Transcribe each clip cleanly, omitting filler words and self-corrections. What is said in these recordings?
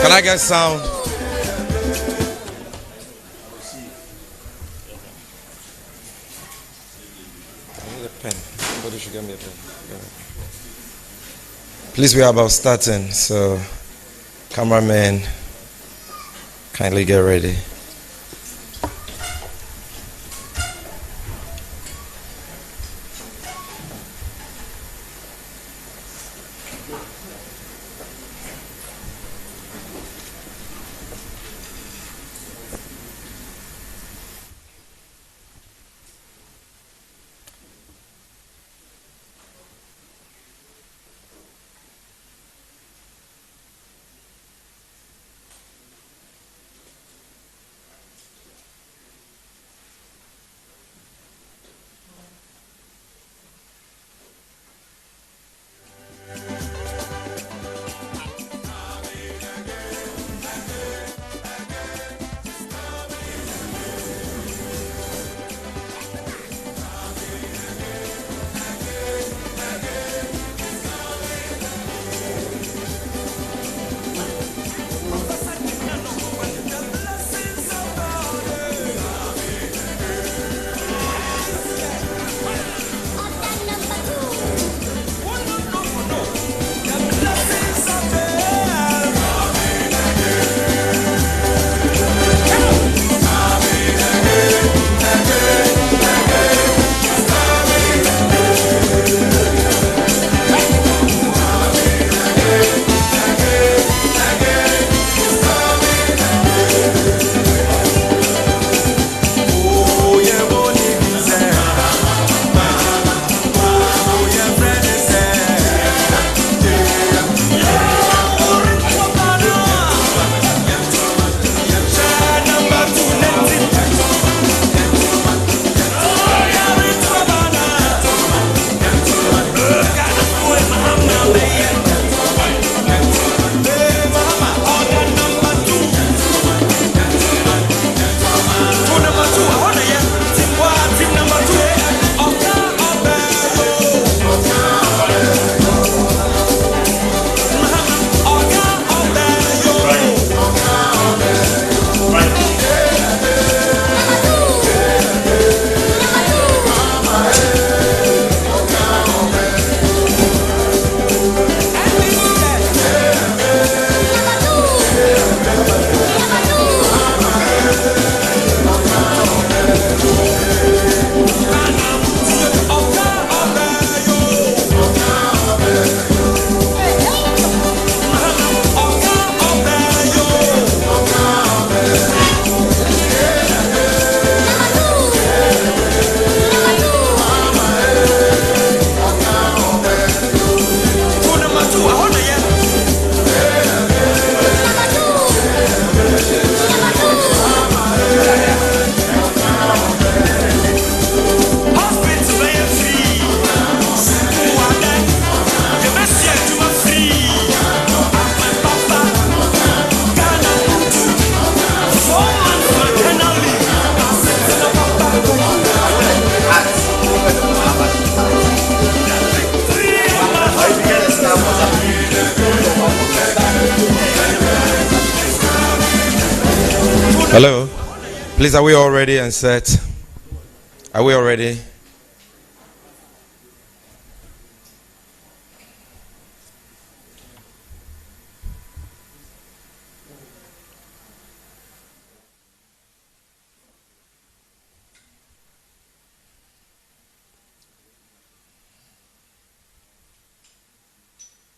Can I get sound? I need a pen. Somebody should get me a pen. Yeah. Please, we are about starting, so cameraman, kindly get ready. Hello. Please, are we all ready and set? Are we all ready?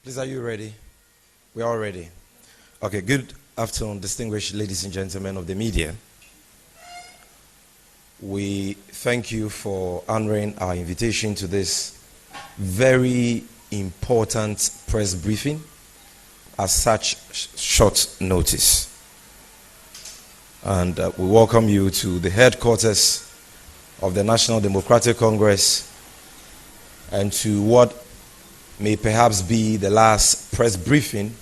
Please, are you ready? We're all ready. Okay, good afternoon, distinguished ladies and gentlemen of the media. We thank you for honoring our invitation to this very important press briefing at such short notice. And we welcome you to the headquarters of the National Democratic Congress and to what may perhaps be the last press briefing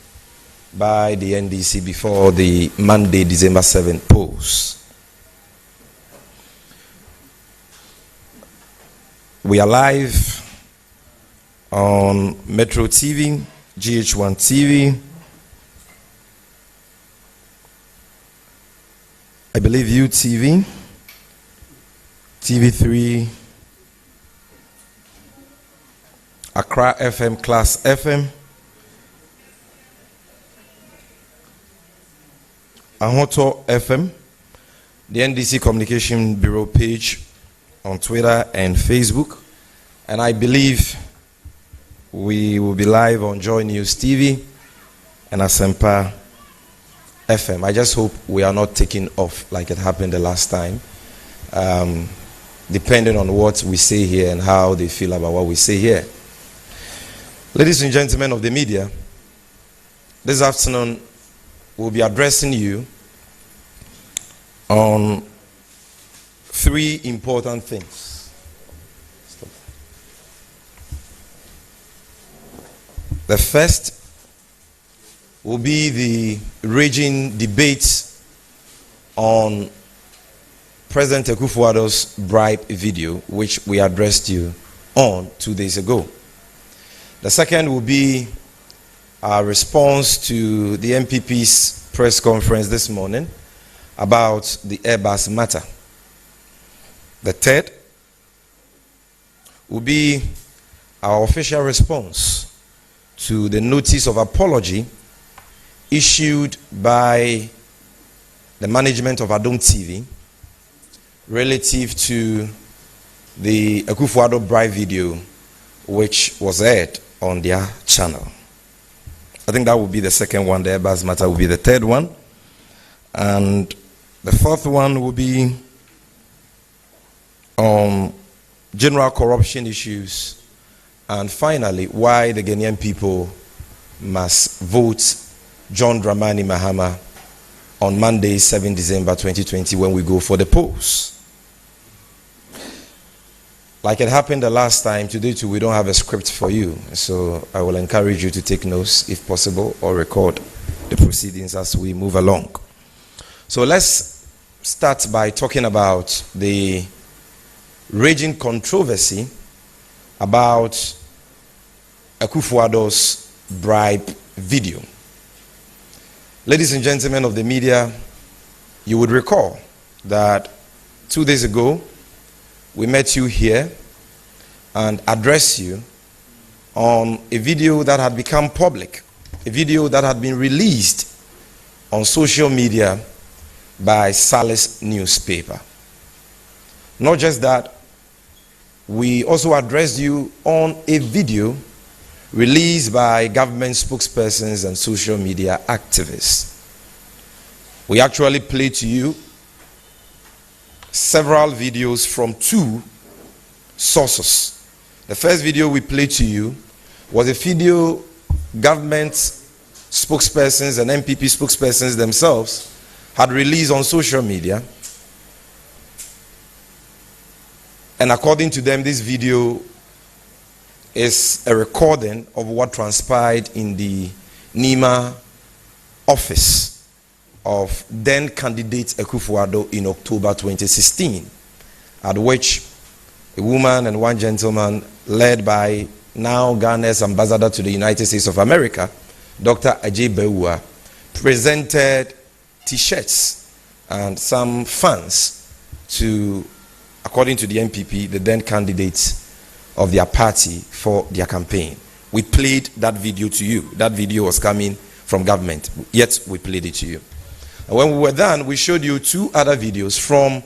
by the NDC before the Monday, December 7th polls. We are live on Metro TV, GH1 TV, I believe UTV, TV3, Accra FM, Class FM, Ahoto FM, the NDC Communication Bureau page on Twitter and Facebook, and I believe we will be live on Joy News TV and Asempa FM. I just hope we are not taking off like it happened the last time, depending on what we say here and how they feel about what we say here. Ladies and gentlemen of the media, this afternoon we'll be addressing you on three important things. The first will be the raging debates on President Akufo-Addo's bribe video, which we addressed you on 2 days ago. The second will be our response to the MPP's press conference this morning about the Airbus matter. The third will be our official response to the notice of apology issued by the management of Adom TV relative to the Akufo-Addo bribe video which was aired on their channel. I think that will be the second one. The Airbus matter will be the third one. And the fourth one will be on general corruption issues. And finally, why the Ghanaian people must vote John Dramani Mahama on Monday, 7 December 2020 when we go for the polls. Like it happened the last time, today too, we don't have a script for you. So I will encourage you to take notes if possible or record the proceedings as we move along. So let's start by talking about the raging controversy about Akufo-Addo's bribe video. Ladies and gentlemen of the media, you would recall that 2 days ago, we met you here and addressed you on a video that had become public, a video that had been released on social media by Salis newspaper. Not just that, we also addressed you on a video released by government spokespersons and social media activists. We actually played to you several videos from two sources. The first video we played to you was a video government spokespersons and MPP spokespersons themselves had released on social media. And according to them, this video is a recording of what transpired in the NEMA office of then candidate Akufo-Addo in October 2016, at which a woman and one gentleman led by now Ghana's ambassador to the United States of America, Dr. Ajay Beua, presented t-shirts and some funds to, according to the MPP, the then candidates of their party for their campaign. We played that video to you. That video was coming from government, yet we played it to you. And when we were done, we showed you two other videos from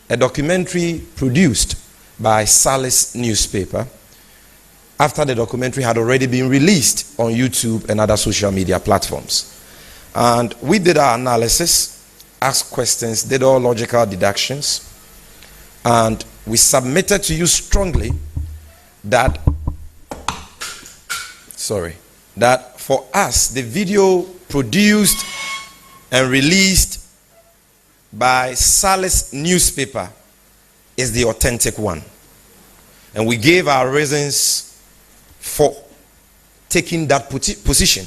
a documentary produced by Salis newspaper after the documentary had already been released on YouTube and other social media platforms. And we did our analysis, asked questions, did all logical deductions, and we submitted to you strongly that for us, the video produced and released by Salis newspaper is the authentic one. And we gave our reasons for taking that position,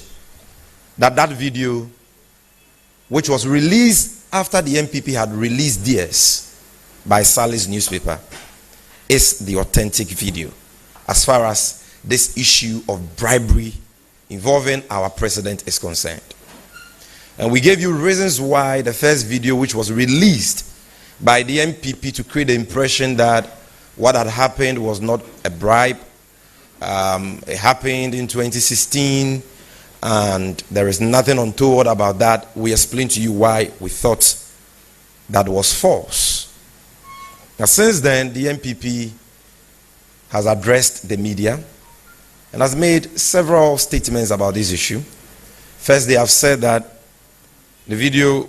that video, which was released after the MPP had released theirs by Salis newspaper, is the authentic video as far as this issue of bribery involving our president is concerned. And we gave you reasons why the first video, which was released by the MPP to create the impression that what had happened was not a bribe. It happened in 2016, and there is nothing untoward about that. We explained to you why we thought that was false. Now, since then, the MPP has addressed the media and has made several statements about this issue. First, they have said that the video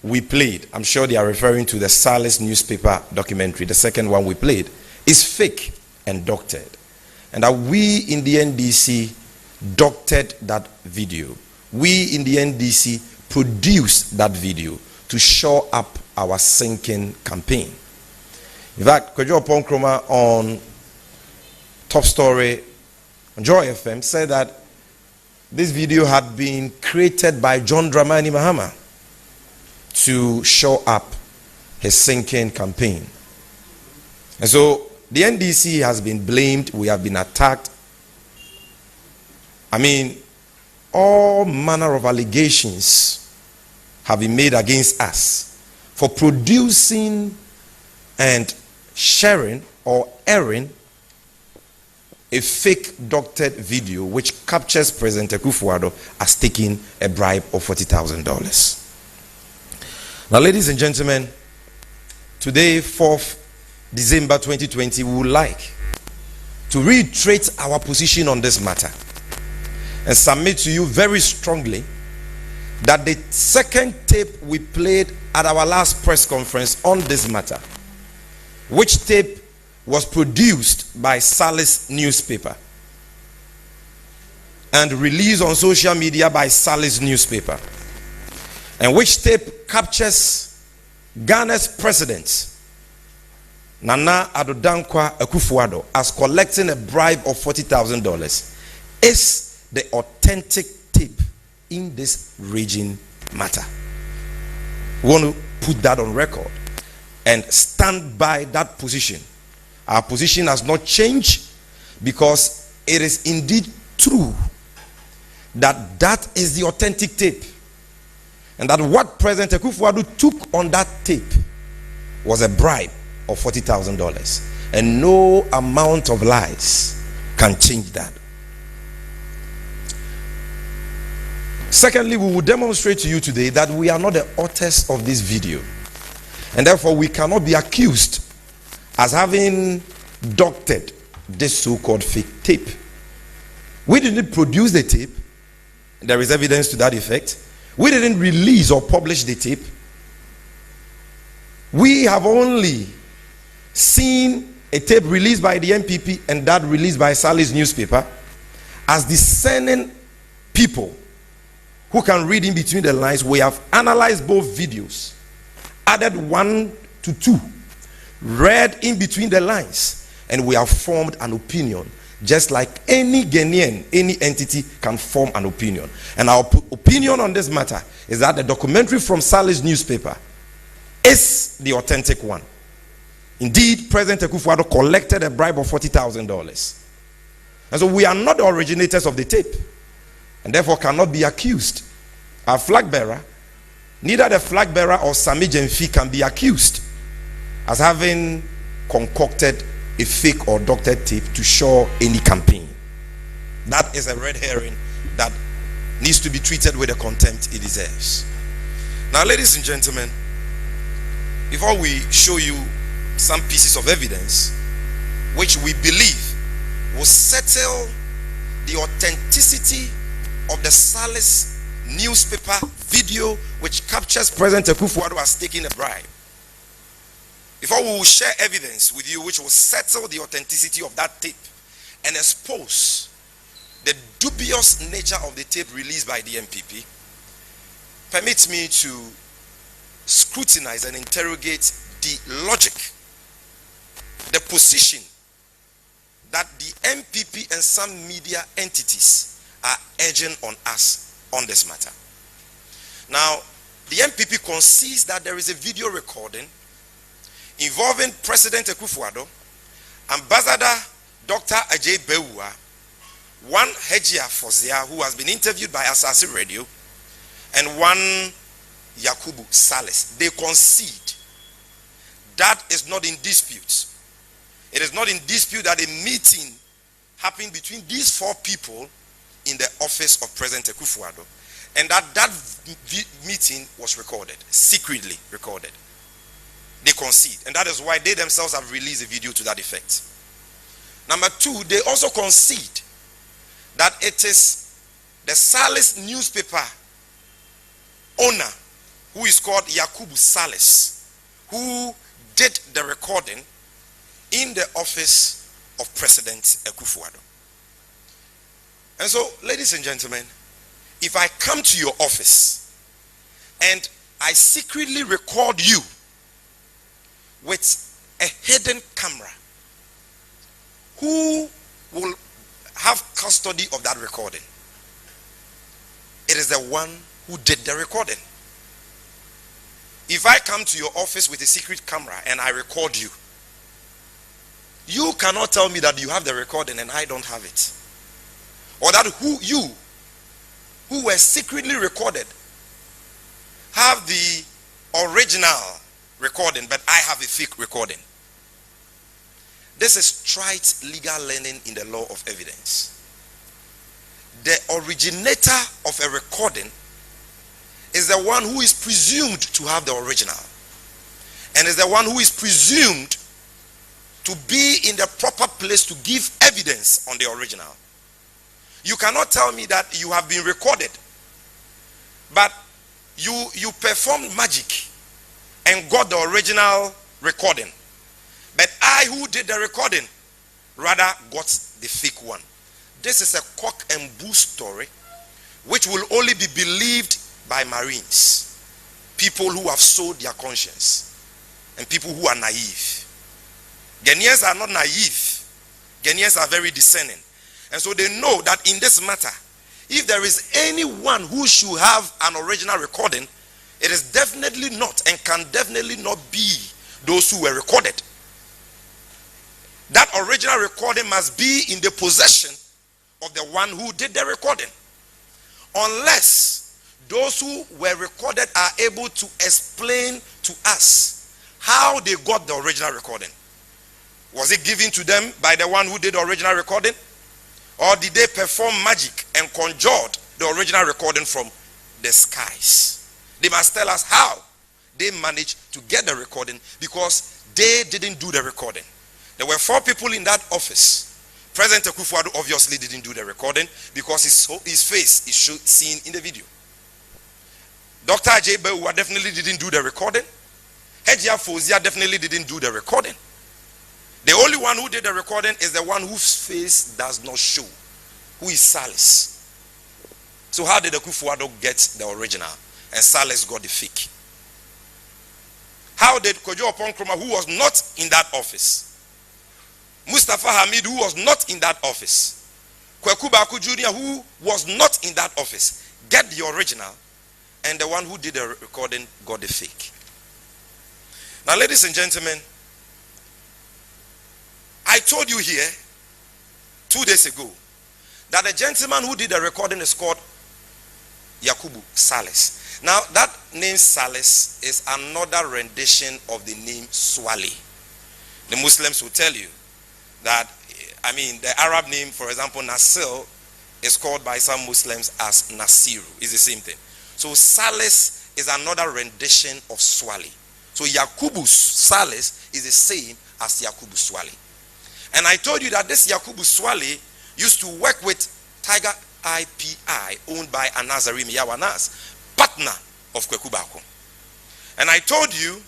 we played, I'm sure they are referring to the Salis newspaper documentary, the second one we played, is fake and doctored. And that we in the NDC doctored that video. We in the NDC produced that video to shore up our sinking campaign. In fact, Kojo Ponkroma on Top Story on Joy FM said that this video had been created by John Dramani Mahama to show up his sinking campaign. And so the NDC has been blamed, we have been attacked. I mean, all manner of allegations have been made against us for producing and sharing or airing a fake doctored video which captures President Akufo-Addo as taking a bribe of $40,000. Now, ladies and gentlemen, today, 4th December 2020, we would like to reiterate our position on this matter and submit to you very strongly that the second tape we played at our last press conference on this matter, which tape was produced by Salis newspaper and released on social media by Salis newspaper, and which tape captures Ghana's president Nana Addo Dankwa Akufo-Addo as collecting a bribe of $40,000, is the authentic tape in this raging matter. We want to put that on record and stand by that position. Our position has not changed, because it is indeed true that that is the authentic tape, and that what President Akufo-Addo took on that tape was a bribe of $40,000, and no amount of lies can change that. Secondly, we will demonstrate to you today that we are not the authors of this video, and therefore we cannot be accused as having doctored this so-called fake tape. We didn't produce the tape. There is evidence to that effect. We didn't release or publish the tape. We have only seen a tape released by the MPP and that released by Salis newspaper as discerning people who can read in between the lines. We have analyzed both videos, added 1 to 2, read in between the lines, and we have formed an opinion, just like any Ghanaian, any entity can form an opinion. And our opinion on this matter is that the documentary from Salis newspaper is the authentic one. Indeed, President Akufo-Addo collected a bribe of $40,000. And so we are not the originators of the tape, and therefore cannot be accused. Our flag bearer, neither the flag bearer or Sami Jemfi can be accused as having concocted a fake or doctored tape to show any campaign. That is a red herring that needs to be treated with the contempt it deserves. Now, ladies and gentlemen, before we show you some pieces of evidence which we believe will settle the authenticity of the Salis newspaper video which captures President Akufo-Addo as taking a bribe, before we will share evidence with you which will settle the authenticity of that tape and expose the dubious nature of the tape released by the MPP, permit me to scrutinize and interrogate the logic, the position that the MPP and some media entities are urging on us on this matter. Now, the MPP concedes that there is a video recording involving President Akufo-Addo, Ambassador Dr. Ajay Bewa, one Hejia Fozia, who has been interviewed by Asasi Radio, and one Yakubu Sales. They concede. That is not in dispute. It is not in dispute that a meeting happened between these four people in the office of President Akufo-Addo, and that meeting was recorded, secretly recorded. They concede, and that is why they themselves have released a video to that effect. Number two, they also concede that it is the Sales newspaper owner, who is called Yakubu Sales, who did the recording in the office of President Akufo-Addo. And so, ladies and gentlemen, if I come to your office and I secretly record you with a hidden camera, who will have custody of that recording? It is the one who did the recording. If I come to your office with a secret camera and I record you, you cannot tell me that you have the recording and I don't have it. Or that who were secretly recorded, have the original recording, but I have a fake recording. This is trite legal learning in the law of evidence. The originator of a recording is the one who is presumed to have the original, and is the one who is presumed to be in the proper place to give evidence on the original. You cannot tell me that you have been recorded, but you performed magic and got the original recording, but I, who did the recording, rather got the fake one. This is a cock and bull story which will only be believed by Marines, people who have sold their conscience, and people who are naive. Ghanaians are not naive. Ghanaians are very discerning. And so they know that in this matter, if there is anyone who should have an original recording, it is definitely not and can definitely not be those who were recorded. That original recording must be in the possession of the one who did the recording. Unless those who were recorded are able to explain to us how they got the original recording. Was it given to them by the one who did the original recording? Or did they perform magic and conjured the original recording from the skies? They must tell us how they managed to get the recording, because they didn't do the recording. There were four people in that office. President Akufo-Addo obviously didn't do the recording because his face is seen in the video. Dr. Ajay Bewa definitely didn't do the recording. Hejia Fozia definitely didn't do the recording. The only one who did the recording is the one whose face does not show, who is Sales. So how did Akufo-Addo get the original and Sales got the fake? How did Kojo Opon-Nkrumah, who was not in that office, Mustafa Hamid, who was not in that office, Kweku Baku Jr., who was not in that office, get the original, and the one who did the recording got the fake? Now, ladies and gentlemen, I told you here 2 days ago that the gentleman who did the recording is called Yakubu Sales. Now, that name Sales is another rendition of the name Swale. The Muslims will tell you that, the Arab name, for example, Nasir, is called by some Muslims as Nasiru. It's the same thing. So Sales is another rendition of Swale. So Yakubu Sales is the same as Yakubu Swale. And I told you that this Yakubu Swale used to work with Tiger IPI, owned by Anazari Miyawanas, partner of Kweku Baku. And I told you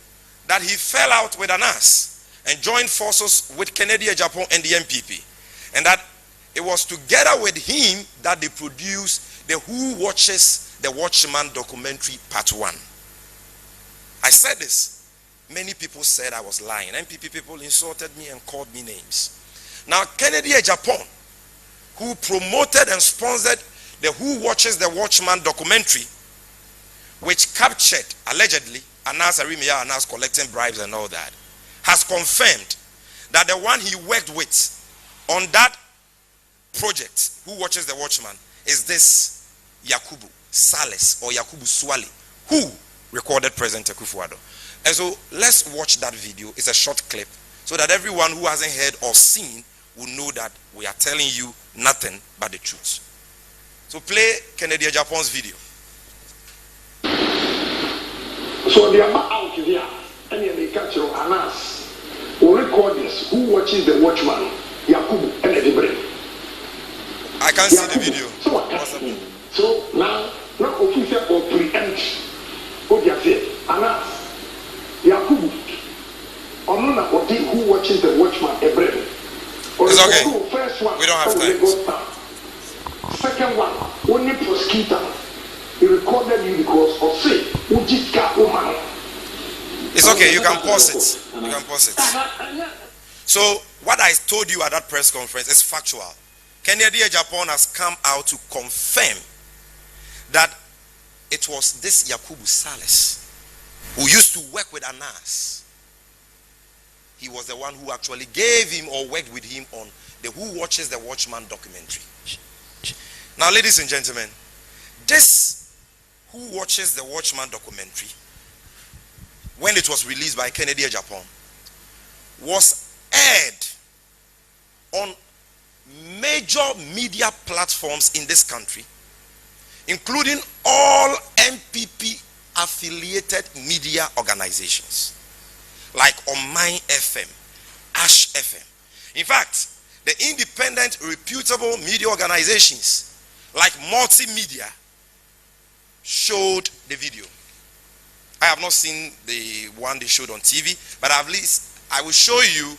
that he fell out with Anas and joined forces with Kennedy Japan and the MPP. And that it was together with him that they produced the Who Watches the Watchman documentary part 1. I said this. Many people said I was lying. MPP people insulted me and called me names. Now, Kennedy Japan, who promoted and sponsored the Who Watches the Watchman documentary, which captured, allegedly, Anas Arimia, Anas collecting bribes and all that, has confirmed that the one he worked with on that project, Who Watches the Watchman, is this Yakubu Salis or Yakubu Swale, who recorded President Akufo-Addo. And so let's watch that video. It's a short clip so that everyone who hasn't heard or seen will know that we are telling you nothing but the truth. So play Kennedy Japan's video. So they are out here and they capture Anas or record this. Who watches the watchman? Yakubu and Edibre. I can't see the video. So now official or preempt. What you say? Anas Yakubu. Onuna Oti who watches the watchman Ebre. It's okay. First one, we don't have time. Second one, only prosecutor. He recorded you because of say, Ujika Oman. It's okay, you can pause it. You can pause it. So, what I told you at that press conference is factual. Kennedy Japan has come out to confirm that it was this Yakubu Salis who used to work with Anas. He was the one who actually gave him or worked with him on the Who Watches the Watchman documentary. Now, ladies and gentlemen, this Who Watches the Watchman documentary, when it was released by Kennedy Japan, was aired on major media platforms in this country, including all MPP affiliated media organizations like Omai FM, Ash FM. In fact, the independent, reputable media organizations like Multimedia showed the video. I have not seen the one they showed on TV, but at least I will show you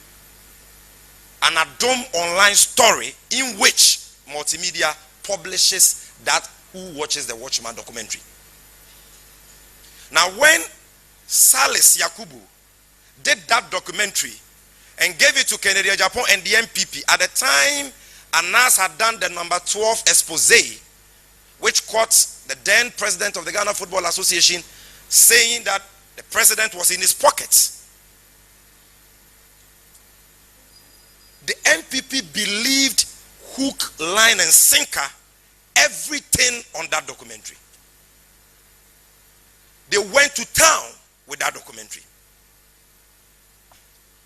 an Adom online story in which Multimedia publishes that Who Watches the Watchman documentary. Now, when Salis Yakubu did that documentary and gave it to Kennedy Japan and the MPP, at the time Anas had done the number 12 expose, which caught the then president of the Ghana Football Association saying that the president was in his pocket. The MPP believed hook, line, and sinker everything on that documentary. They went to town with that documentary.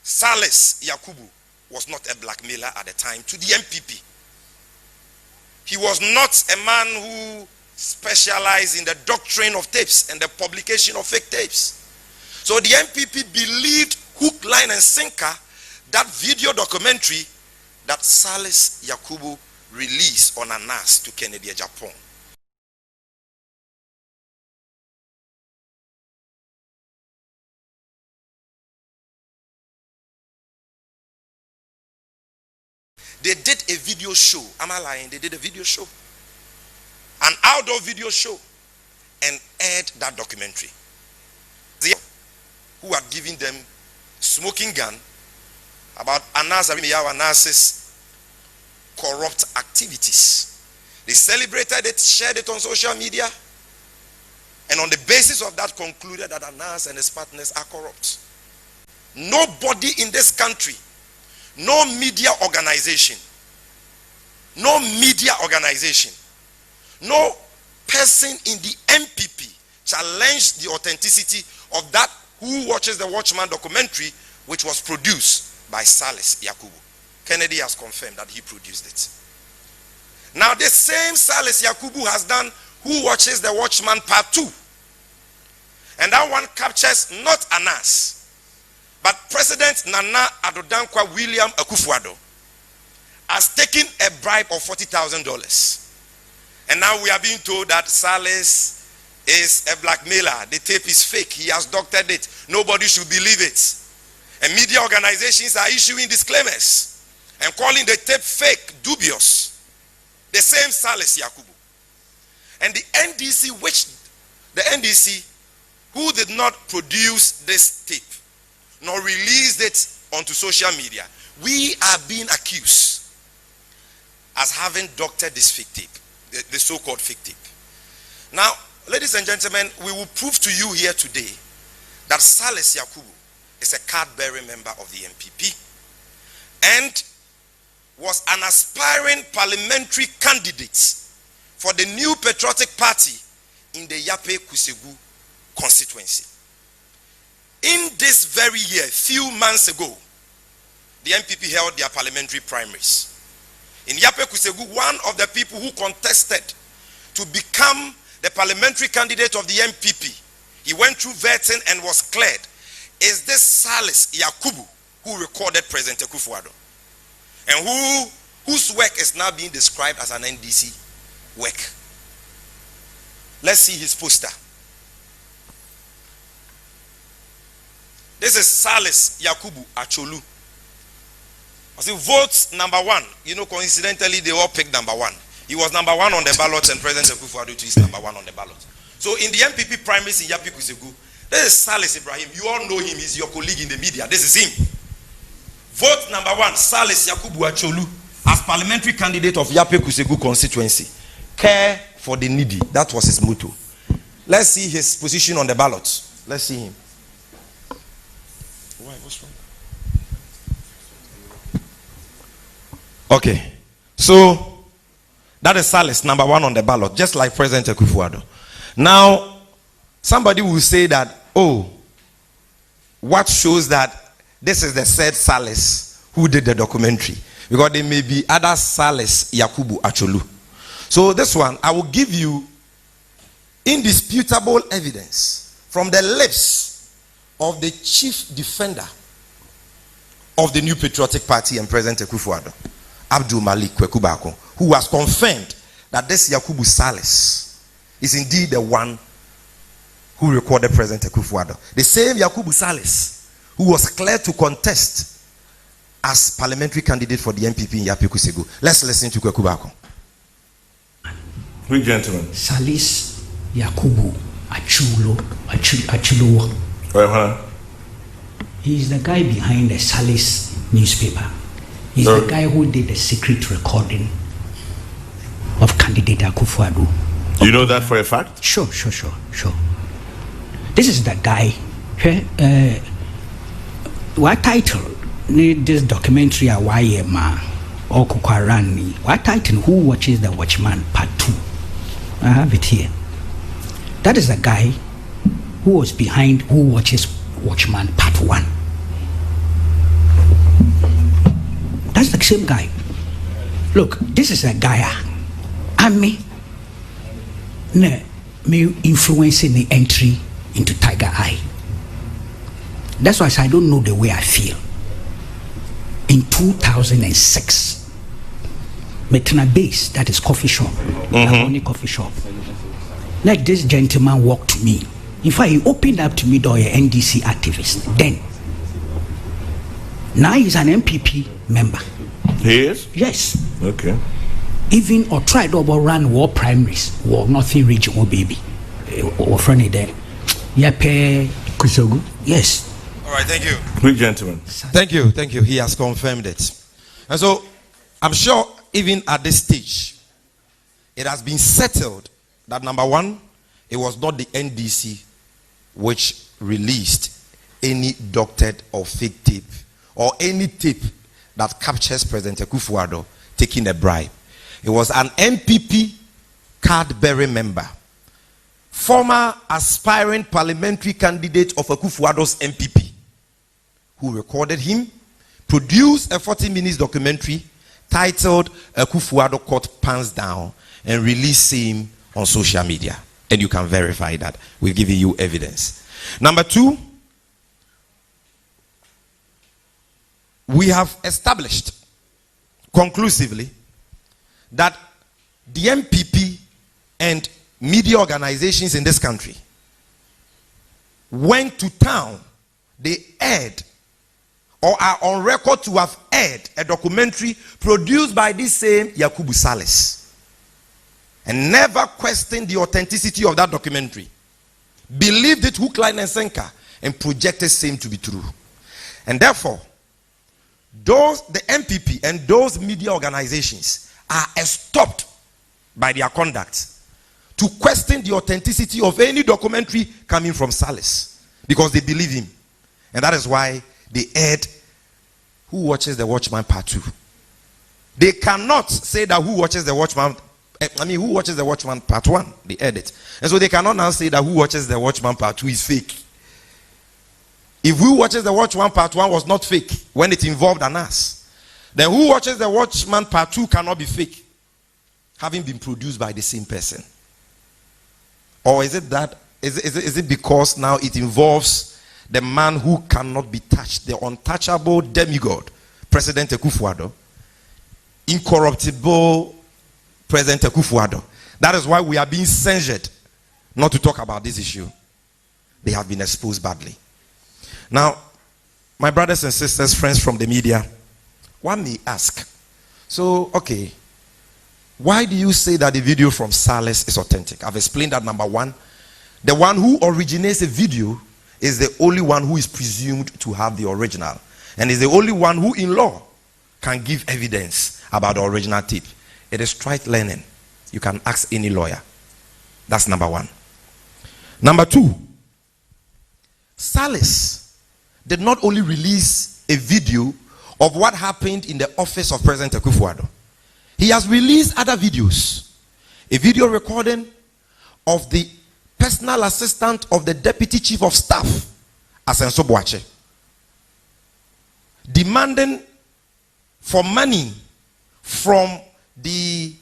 Salis Yakubu was not a blackmailer at the time to the MPP. He was not a man who specialized in the doctrine of tapes and the publication of fake tapes. So the MPP believed hook, line, and sinker that video documentary that Salis Yakubu released on Anas to Kennedy Japan. They did a video show. Am I lying? They did a video show. An outdoor video show. And aired that documentary. Who had given them smoking gun about Anas's corrupt activities. They celebrated it, shared it on social media, and on the basis of that concluded that Anas and his partners are corrupt. Nobody in this country, no media organization, no person in the MPP challenged the authenticity of that Who Watches the Watchman documentary, which was produced by Salis Yakubu. Kennedy has confirmed that he produced it. Now the same Salis Yakubu has done Who Watches the Watchman Part 2. And that one captures not Anas, but President Nana Addo Dankwa William Akufo-Addo has taken a bribe of $40,000. And now we are being told that Salis is a blackmailer. The tape is fake. He has doctored it. Nobody should believe it. And media organizations are issuing disclaimers and calling the tape fake, dubious. The same Salis Yakubu. And the NDC, who did not produce this tape, nor released it onto social media, we are being accused as having doctored this fake tape, the so-called fake tape. Now, ladies and gentlemen, we will prove to you here today that Salis Yakubu is a card-bearing member of the MPP and was an aspiring parliamentary candidate for the New Patriotic Party in the Yape Kusegu constituency. In this very year, few months ago, the MPP held their parliamentary primaries. In Yape Kusegu, one of the people who contested to become the parliamentary candidate of the MPP, he went through vetting and was cleared, is this Salis Yakubu, who recorded President Akufo-Addo, and whose work is now being described as an NDC work. Let's see his poster. This is Salis Yakubu Acholu. I say votes number 1. You know, coincidentally, they all picked number 1. He was number 1 on the ballot, and President Akufo-Addo is number 1 on the ballot. So in the MPP primaries in Yape Kusegu, this is Salis Ibrahim. You all know him. He's your colleague in the media. This is him. Vote number 1, Salis Yakubu Acholu, as parliamentary candidate of Yape Kusegu constituency. Care for the needy. That was his motto. Let's see his position on the ballot. Let's see him. Why? What's wrong? Okay. So that is Salis, number 1 on the ballot, just like President Akufo-Addo. Now, somebody will say that, oh, what shows that this is the said Salis who did the documentary? Because there may be other Salis Yakubu Acholu. So this one, I will give you indisputable evidence from the lips of the chief defender of the New Patriotic Party and President Akufo-Addo, Abdul Malik Kwekubako, who has confirmed that this Yakubu Salis is indeed the one who recorded President Akufo-Addo. The same Yakubu Salis who was cleared to contest as parliamentary candidate for the MPP in Yape Kusegu. Let's listen to Kwekubako. Which gentleman? Salis Yakubu Achulu. He's the guy behind the Salis newspaper. He's the guy who did the secret recording of candidate Akufo-Addo. You know that for a fact? Sure. This is the guy. What title? This documentary Awayema or Kukwarani. What title? Who Watches the Watchman Part 2? I have it here. That is the guy who was behind Who Watches Watchman Part 1. That's the same guy. Look, this is a guy. Me influencing the entry into Tiger Eye. That's why I don't know the way I feel. In 2006, Metana Base, that is coffee shop, only coffee shop. Like this gentleman walked to me. In fact, he opened up to me door, a NDC activist. Then, now he's an MPP member. He is? Yes. Okay. Even or tried over run war primaries, war nothing region, baby. Or friendly there. Yape Kusegu. Yes. All right, thank you. Which gentleman? Thank you. He has confirmed it. And so, I'm sure even at this stage, it has been settled that number 1, it was not the NDC which released any doctored or fake tape or any tape that captures President Akufo-Addo taking a bribe. It was an MPP card-bearing member, former aspiring parliamentary candidate of Akufo-Addo's MPP, who recorded him, produced a 40-minute documentary titled Akufo-Addo Caught Pants Down, and released him on social media. And you can verify that. We've given you evidence. Number 2, we have established conclusively that the MPP and media organizations in this country went to town. They aired or are on record to have aired a documentary produced by this same Yakubu Salis and never questioned the authenticity of that documentary, believed it hook, line and sinker, and projected same to be true. And therefore, the MPP and those media organizations are stopped by their conduct to question the authenticity of any documentary coming from Salis, because they believe him. And that is why they aired Who Watches the Watchman Part 2. They cannot say that Who Watches the Watchman I mean, who watches the Watchman Part 1? They edit. And so they cannot now say that who watches the Watchman Part 2 is fake. If who watches the Watchman Part 1 was not fake when it involved an ass, then who watches the Watchman Part 2 cannot be fake, having been produced by the same person. Or is it that, is it because now it involves the man who cannot be touched, the untouchable demigod, President Akufo-Addo, incorruptible President Akufo-Addo? That is why we are being censured not to talk about this issue. They have been exposed badly. Now, my brothers and sisters, friends from the media, one may ask, so, okay, why do you say that the video from Salis is authentic? I've explained that. Number one, the one who originates a video is the only one who is presumed to have the original, and is the only one who in law can give evidence about the original tape. It is trite learning. You can ask any lawyer. That's number one. Number two, Salis did not only release a video of what happened in the office of President Akufo-Addo. He has released other videos. A video recording of the personal assistant of the Deputy Chief of Staff, Asenso Boakye, demanding for money from the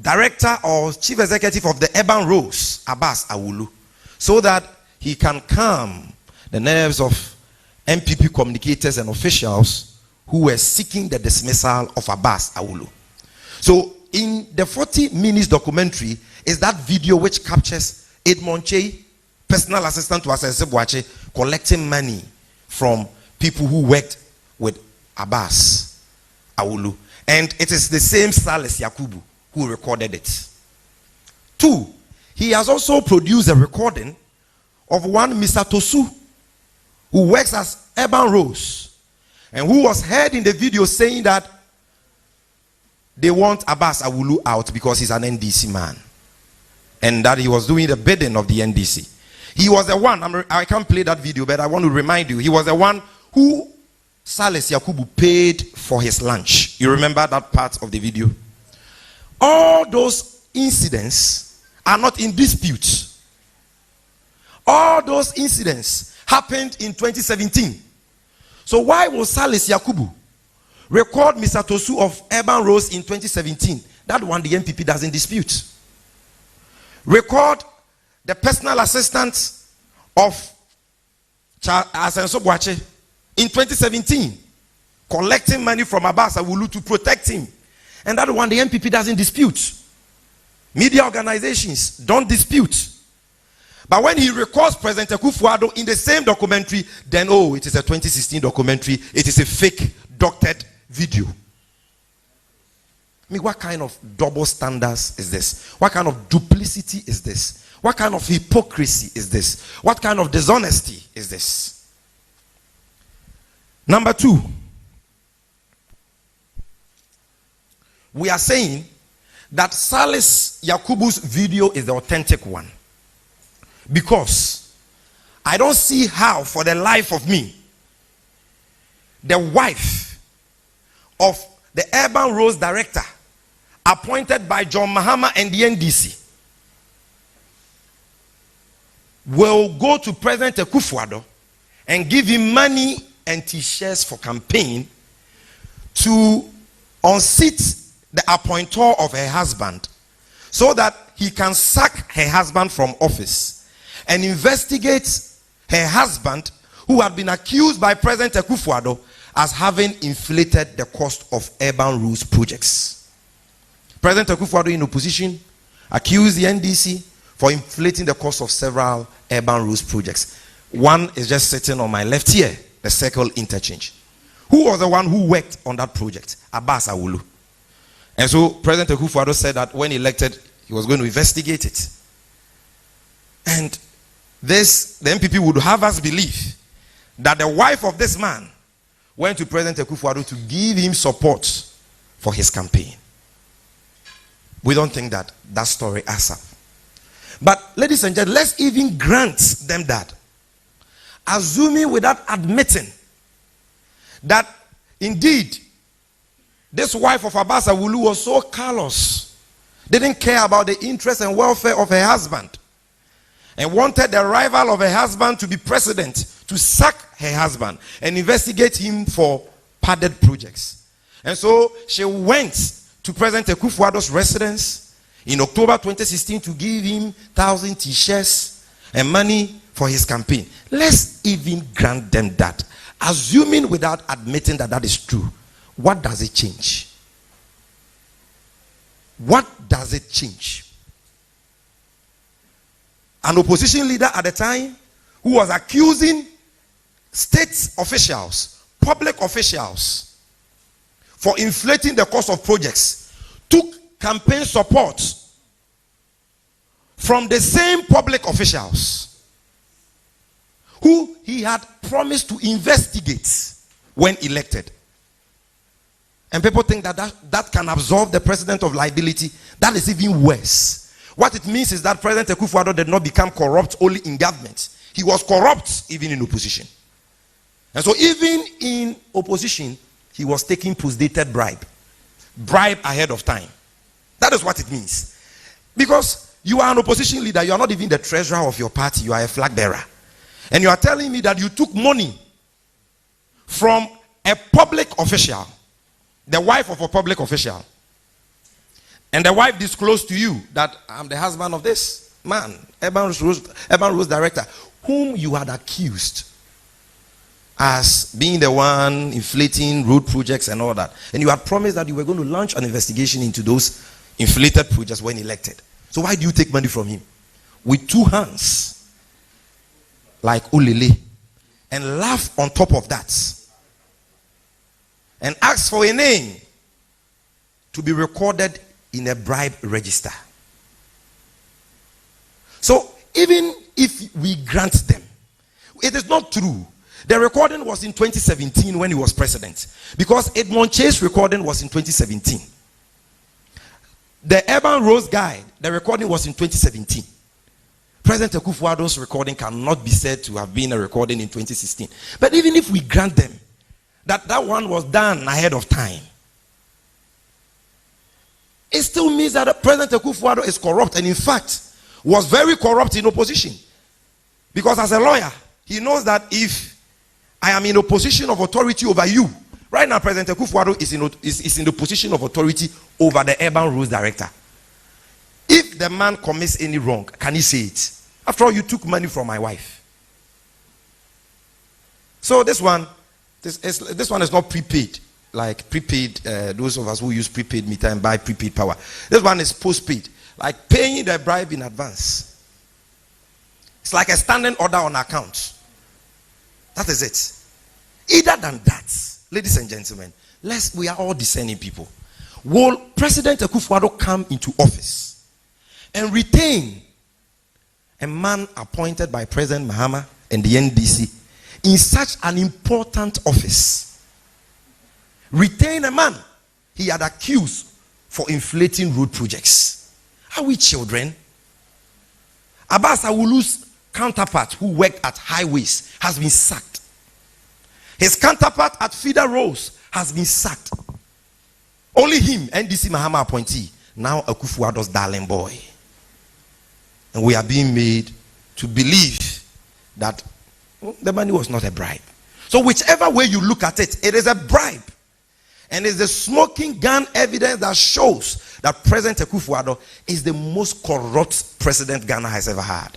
director or chief executive of the Urban Roads, Abbas Awulu, so that he can calm the nerves of MPP communicators and officials who were seeking the dismissal of Abbas Awulu. So in the 40 minutes documentary is that video which captures Edmond Che, personal assistant to Asenso Boakye, collecting money from people who worked with Abbas Awulu. And it is the same Salis Yakubu who recorded it. Two, he has also produced a recording of one Mr. Tosu, who works as Urban Rose, and who was heard in the video saying that they want Abbas Awulu out because he's an NDC man, and that he was doing the bidding of the NDC. He was the one, I can't play that video, but I want to remind you, he was the one who Salis Yakubu paid for his lunch. You remember that part of the video? All those incidents are not in dispute. All those incidents happened in 2017. So why will Salis Yakubu record Mr. Tosu of Urban Rose in 2017? That one the MPP doesn't dispute. Record the personal assistant of Asenso Boakye in 2017, collecting money from Abbas Awulu to protect him. And that one the MPP doesn't dispute. Media organizations don't dispute. But when he records President Akufo-Addo in the same documentary, then it is a 2016 documentary. It is a fake doctored video. I mean, what kind of double standards is this? What kind of duplicity is this? What kind of hypocrisy is this? What kind of dishonesty is this? Number two, we are saying that Salis Yakubu's video is the authentic one, because I don't see how, for the life of me, the wife of the Urban Rose director appointed by John Mahama and the NDC will go to President Akufo-Addo and give him money and t-shirts for campaign to unseat the appointer of her husband, so that he can sack her husband from office and investigate her husband, who had been accused by President Akufo-Addo as having inflated the cost of Urban Roads projects. President Akufo-Addo, in opposition, accused the NDC for inflating the cost of several Urban Roads projects. One is just sitting on my left here, the Circle Interchange. Who was the one who worked on that project? Abbas Awulu. And so President Akufo-Addo said that when elected, he was going to investigate it. And this, the MPP would have us believe that the wife of this man went to President Akufo-Addo to give him support for his campaign. We don't think that that story adds up. But ladies and gentlemen, let's even grant them that. Assuming without admitting that indeed this wife of Abbas Awulu was so callous didn't care about the interest and welfare of her husband, and wanted the rival of her husband to be president to sack her husband and investigate him for padded projects. And so she went to President Akufo-Addo's residence in October 2016 to give him 1,000 t-shirts and money for his campaign. Let's even grant them that. Assuming without admitting that that is true, what does it change? What does it change? An opposition leader at the time who was accusing state officials, public officials, for inflating the cost of projects, took campaign support from the same public officials who he had promised to investigate when elected. And people think that can absolve the president of liability. That is even worse. What it means is that President Akufo-Addo did not become corrupt only in government. He was corrupt even in opposition. And so even in opposition, he was taking post-dated bribe ahead of time. That is what it means. Because you are an opposition leader, you are not even the treasurer of your party, you are a flag bearer. And you are telling me that you took money from a public official, the wife of a public official, and the wife disclosed to you that I'm the husband of this man, Urban Roads Director, whom you had accused as being the one inflating road projects and all that. And you had promised that you were going to launch an investigation into those inflated projects when elected. So why do you take money from him? With two hands, like Olele, and laugh on top of that, and ask for a name to be recorded in a bribe register. So even if we grant them, it is not true. The recording was in 2017 when he was president, because Edmond Chase's recording was in 2017. The Urban Roads Guide, the recording was in 2017. President Akufo-Addo's recording cannot be said to have been a recording in 2016. But even if we grant them that one was done ahead of time, it still means that President Akufo-Addo is corrupt, and in fact was very corrupt in opposition. Because as a lawyer, he knows that if I am in a position of authority over you, right now President Akufo-Addo is in the position of authority over the Urban Roads Director. If the man commits any wrong, can he say it? After all, you took money from my wife. So this one is not prepaid. Like prepaid, those of us who use prepaid meter and buy prepaid power. This one is postpaid, like paying the bribe in advance. It's like a standing order on account. That is it. Other than that, ladies and gentlemen, we are all discerning people. Will President Akufo-Addo come into office and retain a man appointed by President Mahama and the NDC in such an important office? Retain a man he had accused for inflating road projects. Are we children? Abbas Awulu's counterpart who worked at highways has been sacked. His counterpart at feeder roads has been sacked. Only him, NDC Mahama appointee, now Akufo-Addo's darling boy. And we are being made to believe that the money was not a bribe. So whichever way you look at it, it is a bribe. And it's the smoking gun evidence that shows that President Akufo-Addo is the most corrupt president Ghana has ever had.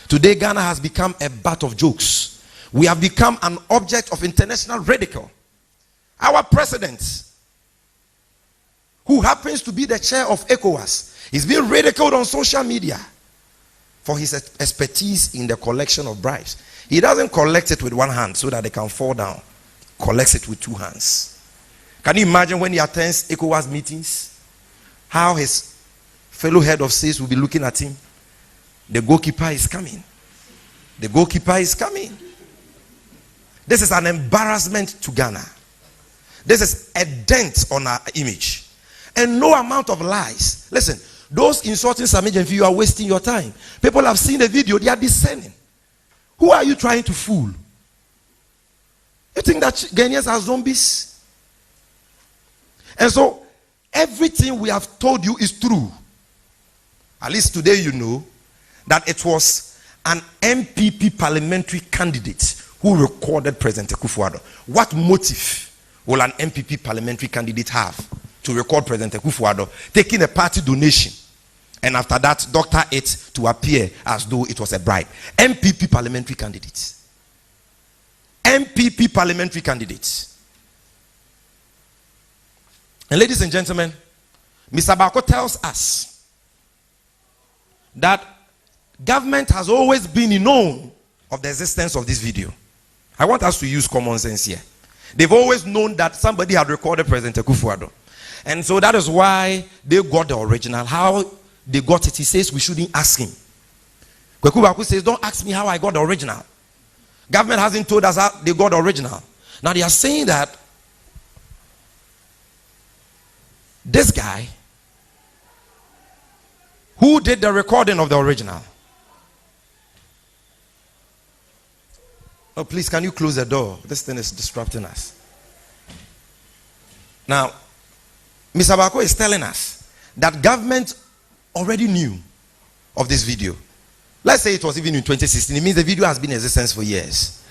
Today, Ghana has become a butt of jokes. We have become an object of international ridicule. Our president, who happens to be the chair of ECOWAS, is being ridiculed on social media for his expertise in the collection of bribes. He doesn't collect it with one hand so that they can fall down. He collects it with two hands. Can you imagine when he attends ECOWAS meetings, how his fellow head of sales will be looking at him? The goalkeeper is coming. The goalkeeper is coming. This is an embarrassment to Ghana. This is a dent on our image. And no amount of lies. Listen, those insulting Sami Gyamfi, you are wasting your time. People have seen the video, they are discerning. Who are you trying to fool? You think that Ghanaians are zombies? And so, everything we have told you is true. At least today you know that it was an MPP parliamentary candidate who recorded President Akufo-Addo. What motive will an MPP parliamentary candidate have to record President Akufo-Addo taking a party donation and after that doctor it to appear as though it was a bribe? MPP parliamentary candidates. MPP parliamentary candidates. And ladies and gentlemen, Mr. Bako tells us that government has always been known of the existence of this video. I want us to use common sense here. They've always known that somebody had recorded President Akufo-Addo. And so that is why they got the original. How they got it, he says we shouldn't ask him. Kweku Baku says, don't ask me how I got the original. Government hasn't told us how they got the original. Now they are saying that this guy who did the recording of the original. Oh, please, can you close the door? This thing is disrupting us. Now, Mr. Bako is telling us that government already knew of this video. Let's say it was even in 2016. It means the video has been in existence for years.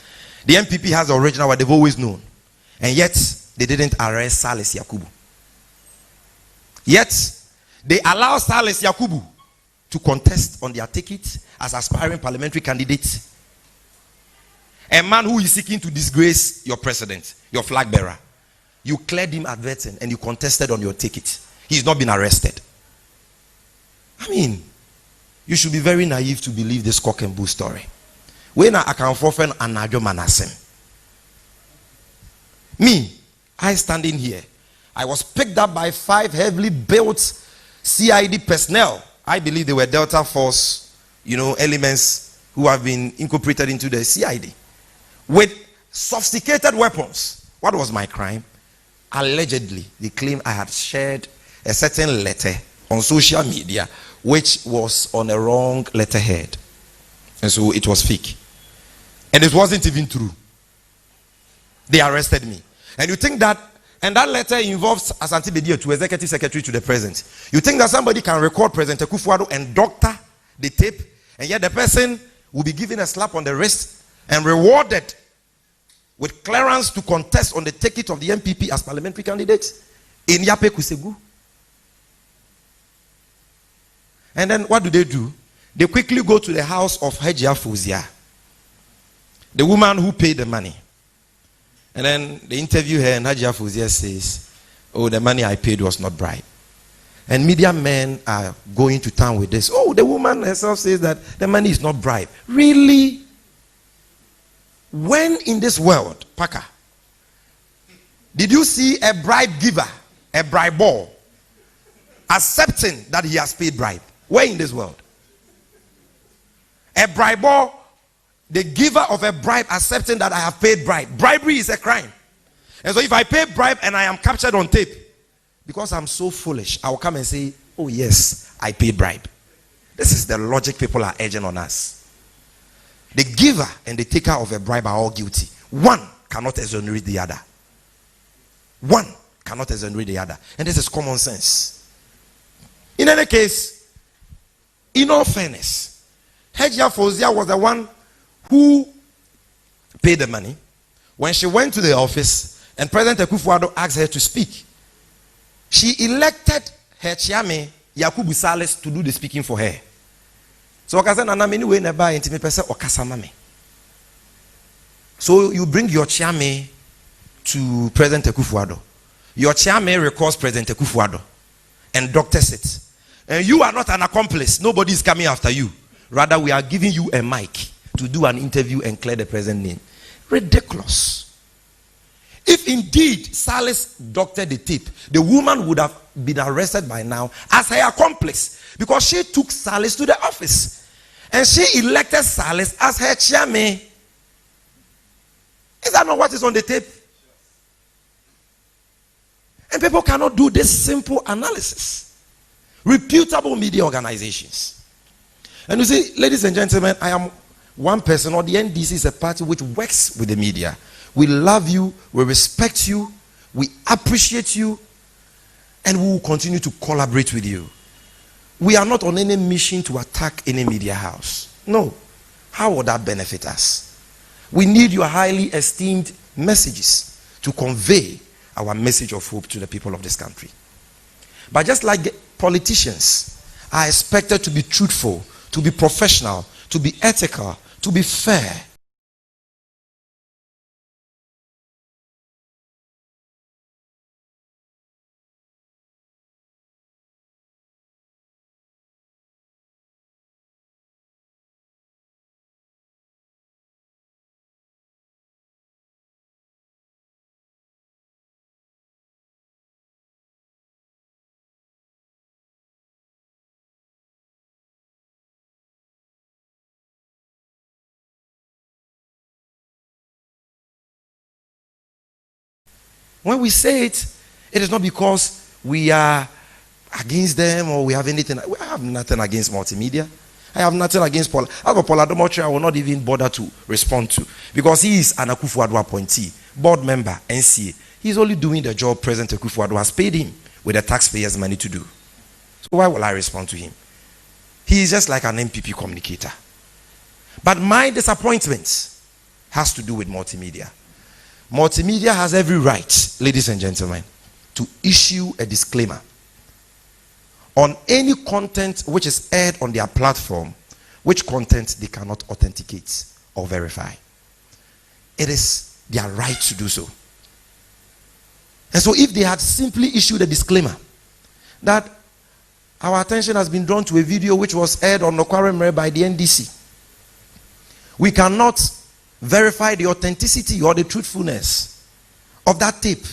The MPP has the original, what they've always known. And yet, they didn't arrest Salis Yakubu. Yet, they allow Salis Yakubu to contest on their ticket as aspiring parliamentary candidate. A man who is seeking to disgrace your president, your flag bearer. You cleared him adverting and you contested on your ticket. He's not been arrested. I mean, you should be very naive to believe this cock and bull story. When I can forfeit anajo manasem. Me, I standing here. I was picked up by 5 heavily built CID personnel. I believe they were Delta Force, elements who have been incorporated into the CID. With sophisticated weapons. What was my crime? Allegedly, they claim I had shared a certain letter on social media which was on a wrong letterhead. And so it was fake. And it wasn't even true. They arrested me. And you think that, and that letter involves Asante Bedio, to executive secretary to the president. You think that somebody can record President Akufo-Addo and doctor the tape, and yet the person will be given a slap on the wrist and rewarded with clearance to contest on the ticket of the MPP as parliamentary candidate in Yape Kusegu? And then what do? They quickly go to the house of Hajia Fuzia, the woman who paid the money. And then they interview her and Hajia Fuzia says, oh, the money I paid was not bribe. And media men are going to town with this. Oh, the woman herself says that the money is not bribe. Really? When in this world, Paka, did you see a bribe giver, a bribor, accepting that he has paid bribe? Where in this world? A bribor, the giver of a bribe, accepting that I have paid bribe. Bribery is a crime. And so if I pay bribe and I am captured on tape, because I'm so foolish, I will come and say, oh yes, I paid bribe. This is the logic people are urging on us. The giver and the taker of a bribe are all guilty. One cannot exonerate the other. One cannot exonerate the other. And this is common sense. In any case, in all fairness, Hajia Fozia was the one who paid the money. When she went to the office and President Akufo-Addo asked her to speak, she elected her chairman, Yakubu Sales, to do the speaking for her. So so you bring your chairman to President Akufo-Addo. Your chairman records President Akufo-Addo and doctors it. And you are not an accomplice. Nobody is coming after you. Rather, we are giving you a mic to do an interview and clear the president's name. Ridiculous. If indeed Salis doctored the tape, the woman would have been arrested by now as her accomplice, because she took Salis to the office and she elected Salis as her chairman. Is that not what is on the tape? And people cannot do this simple analysis. Reputable media organizations. And you see, ladies and gentlemen, I am one person, or the NDC is a party which works with the media. We love you, we respect you, we appreciate you, and we will continue to collaborate with you. We are not on any mission to attack any media house. No. How would that benefit us? We need your highly esteemed messages to convey our message of hope to the people of this country. But just like politicians are expected to be truthful, to be professional, to be ethical, to be fair, when we say it, it is not because we are against them or we have anything. I have nothing against multimedia. I have nothing against Paul. As for Paul Adomotre, I will not even bother to respond to, because he is an Akufo-Addo appointee, board member, NCA. He's only doing the job President Akufo-Addo has paid him with the taxpayers' money to do. So why will I respond to him? He is just like an MPP communicator. But my disappointment has to do with multimedia. Multimedia has every right, ladies and gentlemen, to issue a disclaimer on any content which is aired on their platform, which content they cannot authenticate or verify. It is their right to do so. And so if they had simply issued a disclaimer that our attention has been drawn to a video which was aired on Nokware by the NDC, we cannot verify the authenticity or the truthfulness of that tape.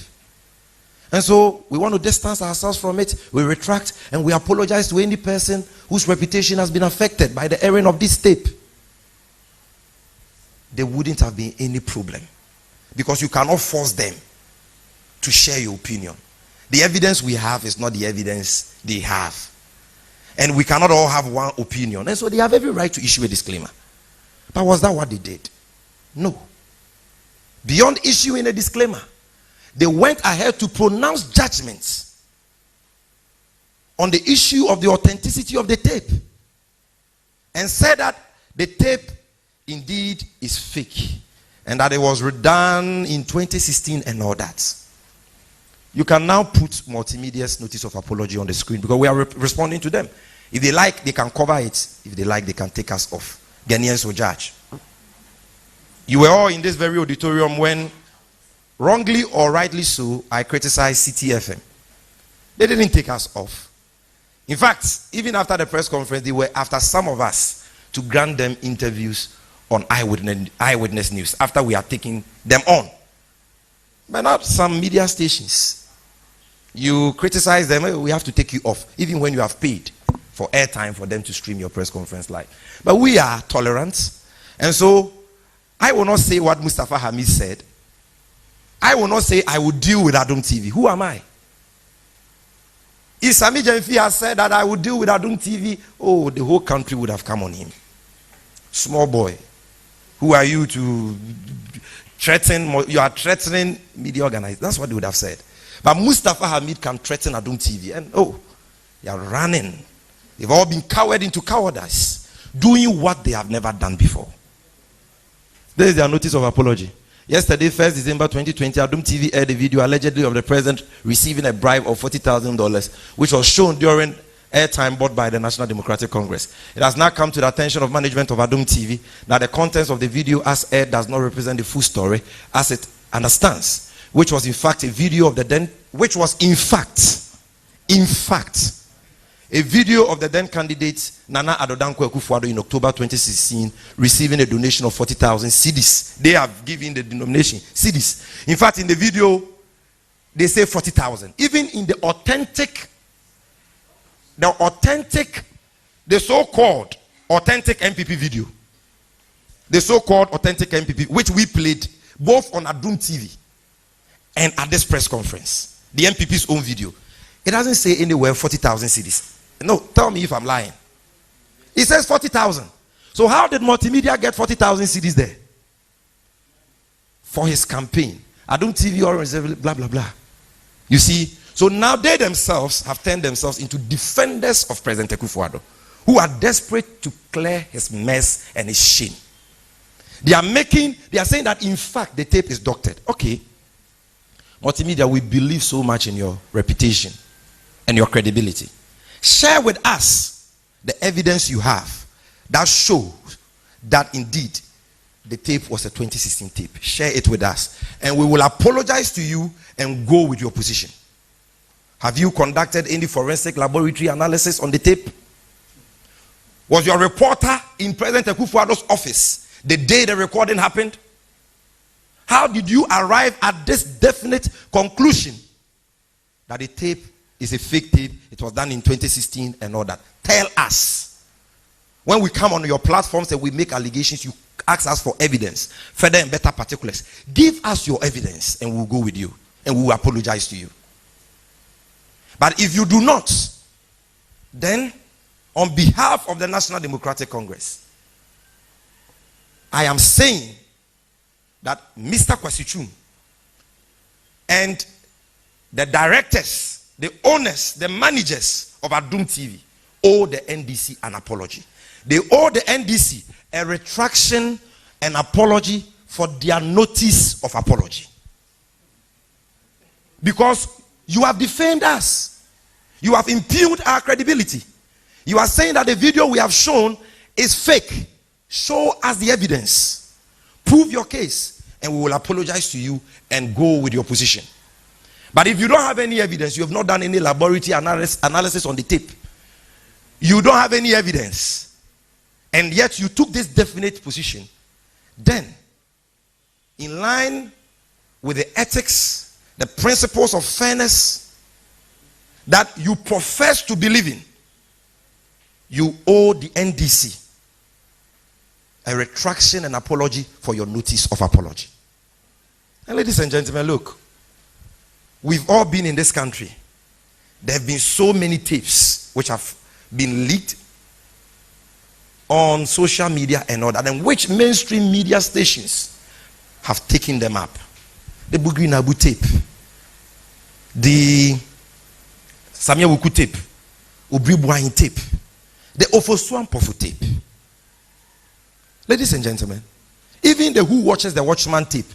And so we want to distance ourselves from it. We retract and we apologize to any person whose reputation has been affected by the airing of this tape. There wouldn't have been any problem, because you cannot force them to share your opinion. The evidence we have is not the evidence they have. And we cannot all have one opinion. And so they have every right to issue a disclaimer. But was that what they did? No. Beyond issuing a disclaimer, they went ahead to pronounce judgments on the issue of the authenticity of the tape, and said that the tape indeed is fake and that it was redone in 2016 and all that. You can now put Multimedia's notice of apology on the screen, because we are responding to them. If they like, they can cover it. If they like, they can take us off. Ghanaians will judge. You were all in this very auditorium when, wrongly or rightly so, I criticized CTFM. They didn't take us off. In fact, even after the press conference, they were after some of us to grant them interviews on eyewitness news after we are taking them on. But not some media stations. You criticize them, we have to take you off, even when you have paid for airtime for them to stream your press conference live. But we are tolerant. And so, I will not say what Mustafa Hamid said. I will not say I will deal with Adum TV. Who am I? If Sami Jenfi has said that I would deal with Adum TV, oh, the whole country would have come on him. Small boy. Who are you to threaten? You are threatening media organizers. That's what they would have said. But Mustafa Hamid can threaten Adum TV. And oh, they are running. They've all been cowered into cowardice, doing what they have never done before. There is their notice of apology. Yesterday, 1st December 2020, Adum TV aired a video allegedly of the president receiving a bribe of $40,000, which was shown during airtime bought by the National Democratic Congress. It has now come to the attention of management of Adum TV that the contents of the video as aired does not represent the full story as it understands, which was in fact a video of the then, which was in fact, a video of the then candidate Nana Addo Dankwa Akufo-Addo in October 2016 receiving a donation of 40,000 cedis. They have given the denomination cedis. In fact, in the video, they say 40,000. Even in the so-called authentic MPP video, the so-called authentic MPP, which we played both on Adum TV and at this press conference, the MPP's own video, it doesn't say anywhere 40,000 cedis. No, tell me if I'm lying. It says 40,000. So how did Multimedia get 40,000 cedis there? For his campaign. Adum TV or blah, blah, blah. You see, So now they themselves have turned themselves into defenders of President Akufo-Addo, who are desperate to clear his mess and his shame. They are saying that in fact the tape is doctored. Okay. Multimedia, we believe so much in your reputation and your credibility. Share with us the evidence you have that shows that indeed the tape was a 2016 tape. Share it with us. And we will apologize to you and go with your position. Have you conducted any forensic laboratory analysis on the tape? Was your reporter in President Akufo-Addo's office the day the recording happened? How did you arrive at this definite conclusion that the tape is a fake tape, it was done in 2016 and all that? Tell us. When we come on your platforms and we make allegations, you ask us for evidence, further and better particulars. Give us your evidence and we'll go with you and we will apologize to you. But if you do not, then on behalf of the National Democratic Congress, I am saying that Mr. Kwasichum and the directors, the owners, the managers of Adum TV owe the NDC an apology. They owe the NDC a retraction and apology for their notice of apology. Because you have defamed us. You have impugned our credibility. You are saying that the video we have shown is fake. Show us the evidence. Prove your case and we will apologize to you and go with your position. But if you don't have any evidence, you have not done any laboratory analysis on the tape, you don't have any evidence, and yet you took this definite position, then in line with the ethics, the principles of fairness that you profess to believe in, you owe the NDC a retraction and apology for your notice of apology. And ladies and gentlemen, look, we've all been in this country. There have been so many tapes which have been leaked on social media and all that, and which mainstream media stations have taken them up. The Bugri Nabu tape, the Samia Wuku tape, Ubri Buayin tape, the Ofosuan Pofu tape. Ladies and gentlemen, even the Who Watches the Watchman tape,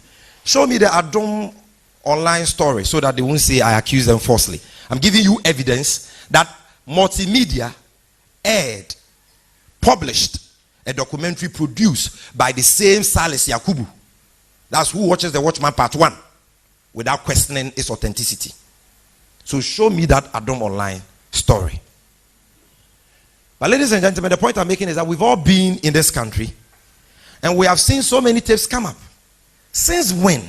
show me the Adom online story so that they won't say I accuse them falsely. I'm giving you evidence that multimedia aired, published a documentary produced by the same Salis Yakubu. That's Who Watches the Watchman Part 1, without questioning its authenticity. So show me that Adom online story. But ladies and gentlemen, the point I'm making is that we've all been in this country and we have seen so many tapes come up. Since when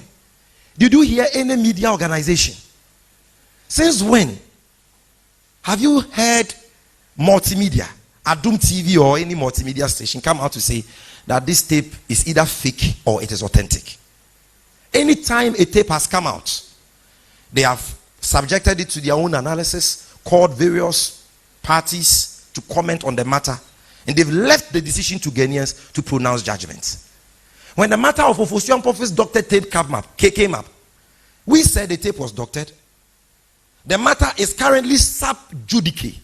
did you hear any media organization? Since when have you heard multimedia, Adum TV or any multimedia station come out to say that this tape is either fake or it is authentic? Anytime a tape has come out, they have subjected it to their own analysis, called various parties to comment on the matter, and they've left the decision to Ghanaians to pronounce judgment. When the matter of Ofosuan Pofu's doctored tape came up, we said the tape was doctored. The matter is currently sub judice.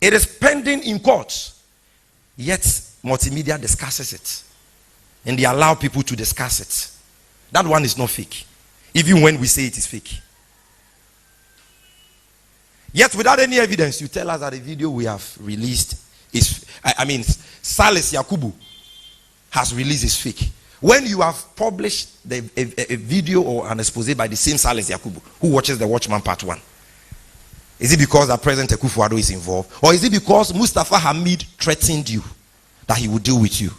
It is pending in court. Yet multimedia discusses it. And they allow people to discuss it. That one is not fake. Even when we say it is fake. Yet without any evidence, you tell us that the video we have released is, Salis Yakubu has released is fake. When you have published a video or an expose by the same Salis Yakubu, Who Watches the Watchman Part 1, is it because that President Akufo-Addo is involved? Or is it because Mustafa Hamid threatened you that he would deal with you?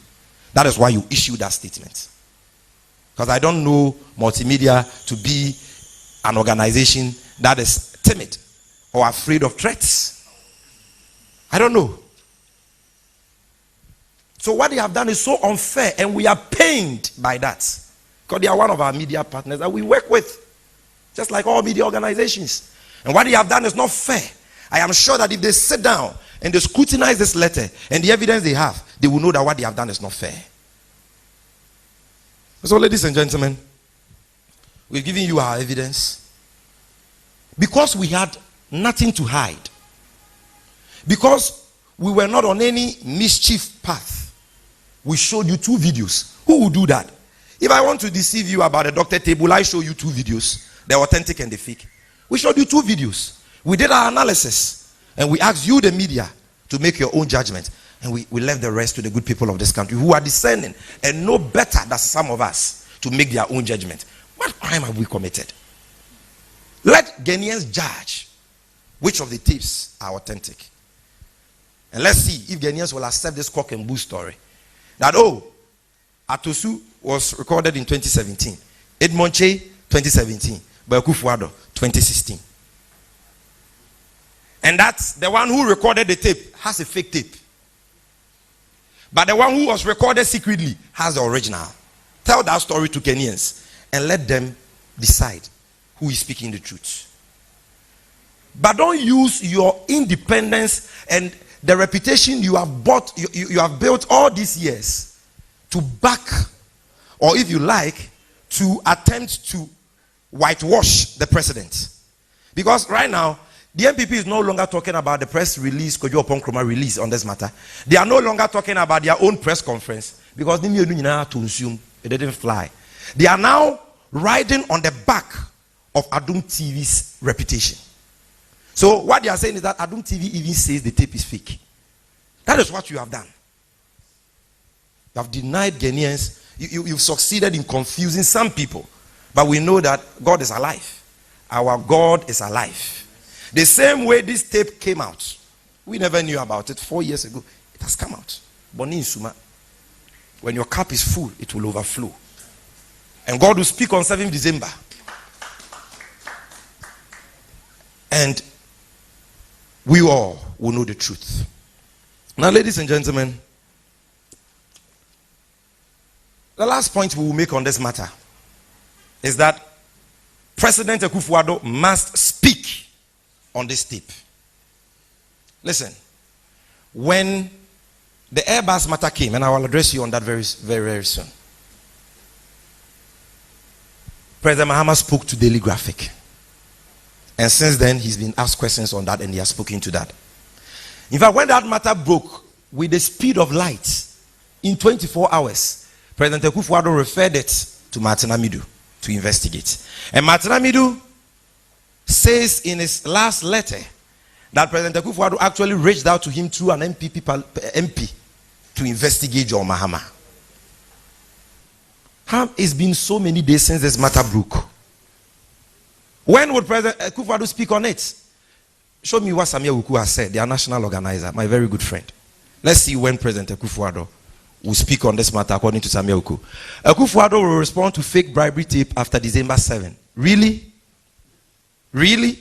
That is why you issued that statement. Because I don't know multimedia to be an organization that is timid or afraid of threats. I don't know. So what they have done is so unfair, and we are pained by that. Because they are one of our media partners that we work with, just like all media organizations. And what they have done is not fair. I am sure that if they sit down and they scrutinize this letter and the evidence they have, they will know that what they have done is not fair. So ladies and gentlemen, we've given you our evidence. Because we had nothing to hide. Because we were not on any mischief path. We showed you 2 videos. Who would do that? If I want to deceive you about a doctor table, I show you 2 videos. The authentic and the fake. We showed you 2 videos. We did our analysis. And we asked you, the media, to make your own judgment. And we left the rest to the good people of this country who are discerning and know better than some of us to make their own judgment. What crime have we committed? Let Ghanaians judge which of the tapes are authentic. And let's see if Ghanaians will accept this cock and bull story. That, Atosu was recorded in 2017. Edmond Che, 2017. Akufo-Addo, 2016. And that's the one who recorded the tape has a fake tape. But the one who was recorded secretly has the original. Tell that story to Kenyans and let them decide who is speaking the truth. But don't use your independence and the reputation you have bought, you have built all these years to back, or if you like, to attempt to whitewash the president. Because right now, the MPP is no longer talking about the press release, Kojo Oponkroma release on this matter. They are no longer talking about their own press conference because it didn't fly. They are now riding on the back of Adum TV's reputation. So what they are saying is that Adum TV even says the tape is fake. That is what you have done. You have denied Ghanaians. You've succeeded in confusing some people. But we know that God is alive. Our God is alive. The same way this tape came out. We never knew about it 4 years ago. It has come out. Boni Suma. When your cup is full, it will overflow. And God will speak on 7th December. And we all will know the truth. Now, ladies and gentlemen, the last point we will make on this matter is that President Akufo-Addo must speak on this tape. Listen, when the Airbus matter came, and I will address you on that very, very, very soon. President Mahama spoke to Daily Graphic. And since then, he's been asked questions on that and he has spoken to that. In fact, when that matter broke with the speed of light, in 24 hours, President Akufo-Addo referred it to Martin Amidu to investigate. And Martin Amidu says in his last letter that President Akufo-Addo actually reached out to him through an MP to investigate John Mahama. It's been so many days since this matter broke. When would President Akufo-Addo speak on it? Show me what Samia Wuku has said, their national organizer, my very good friend. Let's see when President Akufo-Addo will speak on this matter according to Samia Wuku. Akufo-Addo will respond to fake bribery tape after December 7. Really? Really?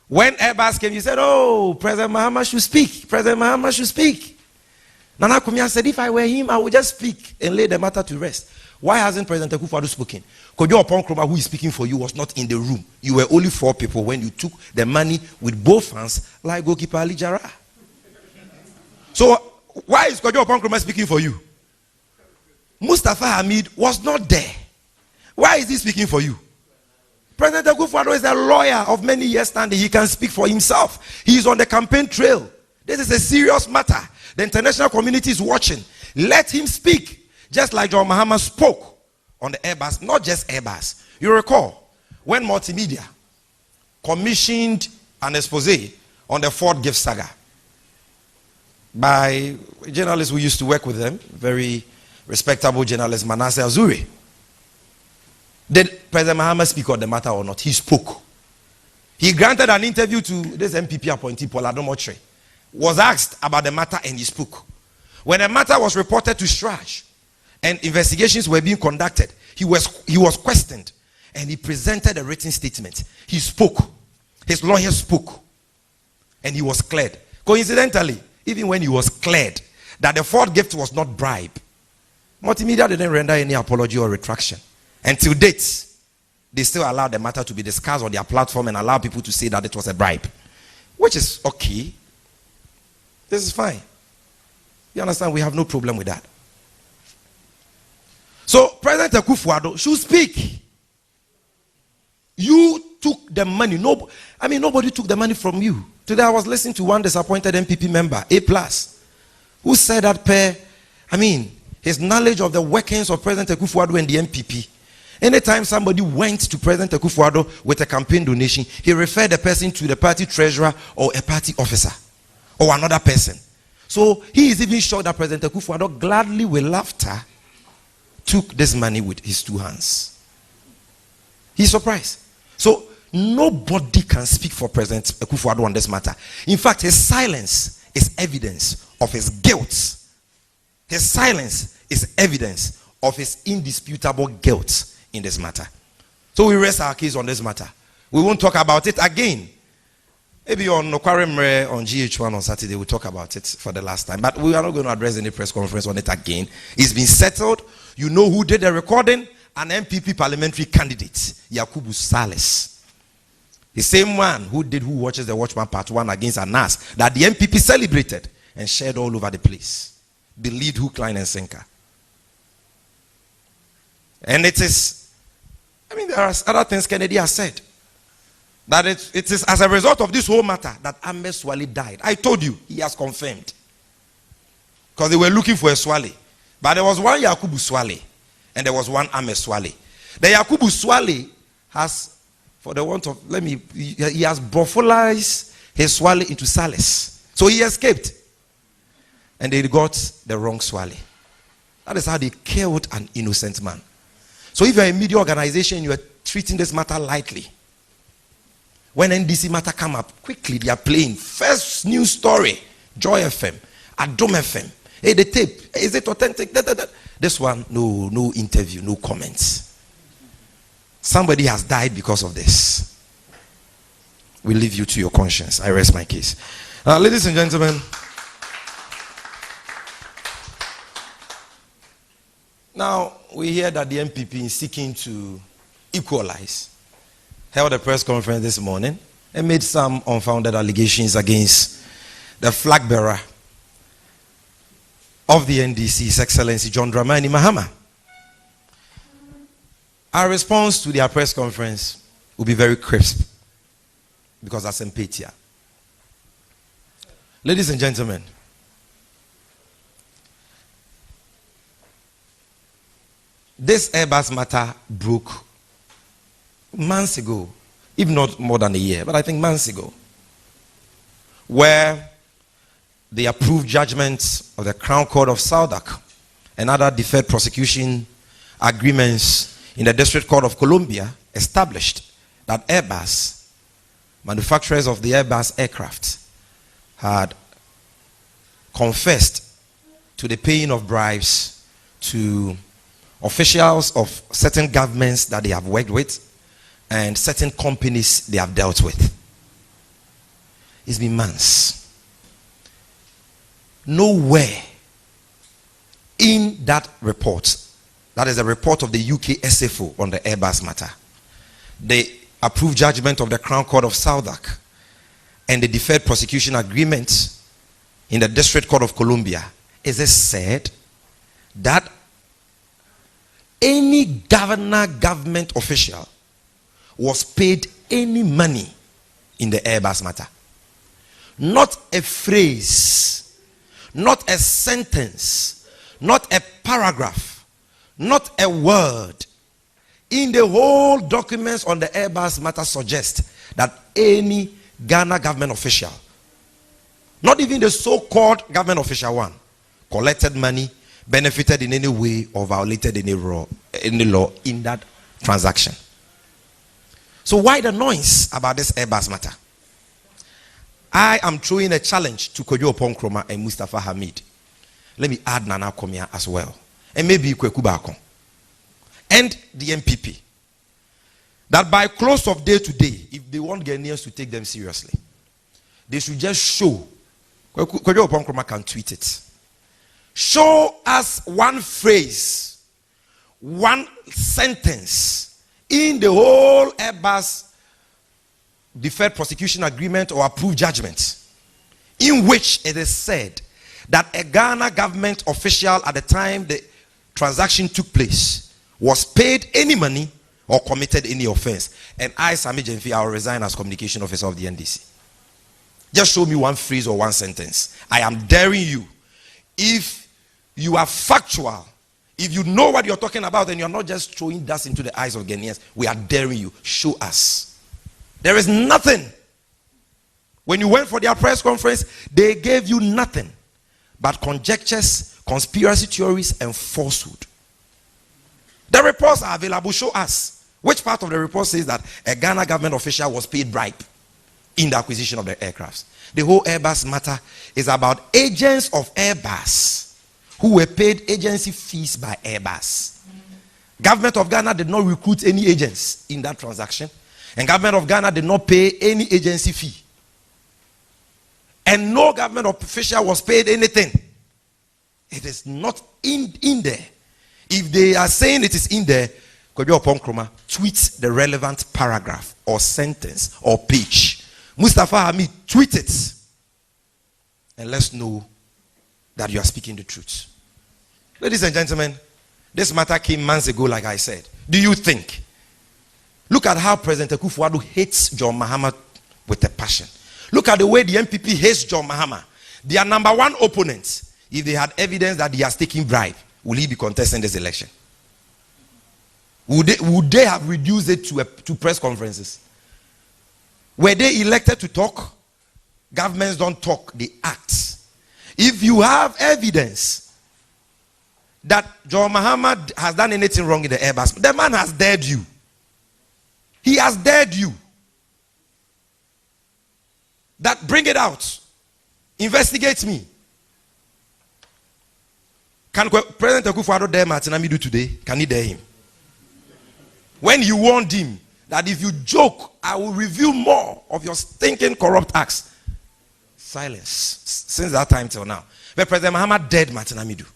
When Airbus came, you said, President Mahama should speak. President Mahama should speak. Nana Kumia said, if I were him, I would just speak and lay the matter to rest. Why hasn't President Akufo-Addo spoken? Kojo Oponkroma, who is speaking for you, was not in the room. You were only 4 people when you took the money with both hands, like goalkeeper Ali Jara. So, why is Kojo Oponkroma speaking for you? Mustafa Hamid was not there. Why is he speaking for you? President Akufo-Addo is a lawyer of many years standing. He can speak for himself. He is on the campaign trail. This is a serious matter. The international community is watching. Let him speak. Just like John Mahama spoke on the Airbus, not just Airbus. You recall when Multimedia commissioned an expose on the Ford gift saga by journalists who used to work with them, very respectable journalist Manasseh Azuri. Did President Mahama speak on the matter or not? He spoke. He granted an interview to this MPP appointee, Paul Adomotre. Was asked about the matter and he spoke. When the matter was reported to Strach and investigations were being conducted, he was questioned and he presented a written statement. He spoke. His lawyer spoke. And he was cleared. Coincidentally, even when he was cleared that the Ford gift was not bribe, Multimedia didn't render any apology or retraction. Until date, they still allow the matter to be discussed on their platform and allow people to say that it was a bribe. Which is okay. This is fine. You understand? We have no problem with that. So, President Akufo-Addo should speak. You took the money. Nobody took the money from you. Today I was listening to one disappointed MPP member, A+, who said that his knowledge of the workings of President Akufo-Addo and the MPP, anytime somebody went to President Akufo-Addo with a campaign donation, he referred the person to the party treasurer or a party officer or another person. So he is even sure that President Akufo-Addo gladly, with laughter, took this money with his two hands. He's surprised. So nobody can speak for President Akufo-Addo on this matter. In fact, his silence is evidence of his guilt. His silence is evidence of his indisputable guilt in this matter. So we rest our case on this matter. We won't talk about it again. Maybe on Nokwaremre on GH1 on Saturday we'll talk about it for the last time. But we are not going to address any press conference on it again. It's been settled. You know who did the recording? An MPP parliamentary candidate, Yakubu Sales. The same one who Watches the Watchman Part 1 against Anas, that the MPP celebrated and shared all over the place. Believed hook, line, and sinker. And it is, there are other things Kennedy has said. That it is as a result of this whole matter that Ahmed Swale died. I told you, he has confirmed. Because they were looking for a Swale. But there was one Yakubu Swale, and there was one Ahmed Swale. The Yakubu Swale has, for the want of, he has brofulized his Swale into Sales. So he escaped. And they got the wrong Swale. That is how they killed an innocent man. So if you're a media organization, you are treating this matter lightly. When NDC matter come up, quickly they are playing first news story, Joy FM, Adom FM. Hey, the tape, is it authentic? This one, no interview, no comments. Somebody has died because of this. We leave you to your conscience. I rest my case. Ladies and gentlemen, now we hear that the MPP is seeking to equalize. Held a press conference this morning and made some unfounded allegations against the flag bearer of the NDC, His Excellency John Dramani Mahama. Our response to their press conference will be very crisp because that's empathy. Ladies and gentlemen, this Airbus matter broke months ago, if not more than a year, but I think months ago, where the approved judgments of the Crown Court of Saudak and other deferred prosecution agreements in the District Court of Columbia established that Airbus, manufacturers of the Airbus aircraft, had confessed to the paying of bribes to officials of certain governments that they have worked with and certain companies they have dealt with. It's been months. Nowhere in that report, that is a report of the UK SFO on the Airbus matter, the approved judgment of the Crown Court of Saudak and the deferred prosecution agreement in the District Court of Columbia, is it said that any government official was paid any money in the Airbus matter. Not a phrase, not a sentence, not a paragraph, not a word in the whole documents on the Airbus matter suggest that any Ghana government official, not even the so-called government official one, collected money, benefited in any way, or violated any law in that transaction. So why the noise about this Airbus matter? I am throwing a challenge to Kojo Ponkroma and Mustafa Hamid. Let me add Nana Komia as well. And maybe Kweku Bakon. And the MPP. That by close of day today, if they want Ghanaians to take them seriously, they should just show. Kojo Ponkroma can tweet it. Show us one phrase, one sentence in the whole Airbus deferred prosecution agreement or approved judgment in which it is said that a Ghana government official at the time the transaction took place was paid any money or committed any offense, and I, Sami Jenfi, I will resign as communication officer of the NDC. Just show me one phrase or one sentence. I am daring you. If you are factual, if you know what you're talking about and you're not just throwing dust into the eyes of Ghanaians, we are daring you. Show us. There is nothing. When you went for their press conference, they gave you nothing but conjectures, conspiracy theories, and falsehood. The reports are available. Show us. Which part of the report says that a Ghana government official was paid bribe in the acquisition of the aircrafts? The whole Airbus matter is about agents of Airbus who were paid agency fees by Airbus. Government of Ghana did not recruit any agents in that transaction, and government of Ghana did not pay any agency fee. And no government official was paid anything. It is not in there. If they are saying it is in there, tweet the relevant paragraph or sentence or page. Mustafa Hamid, tweet it. And let's know that you are speaking the truth. Ladies and gentlemen, this matter came months ago, like I said. Do you think? Look at how President Akufo-Addo hates John Mahama with a passion. Look at the way the MPP hates John Mahama. Their number one opponent, if they had evidence that he has taken bribe, will he be contesting this election? Would they have reduced it to press conferences? Were they elected to talk? Governments don't talk, they act. If you have evidence that John Mahama has done anything wrong in the Airbus, the man has dared you. He has dared you. That bring it out. Investigate me. Can President Akufo-Addo dare Martin Amidu today? Can he dare him? When you warned him that if you joke, I will reveal more of your stinking corrupt acts. Silence. Since that time till now. But President Mahama dared Martin Amidu.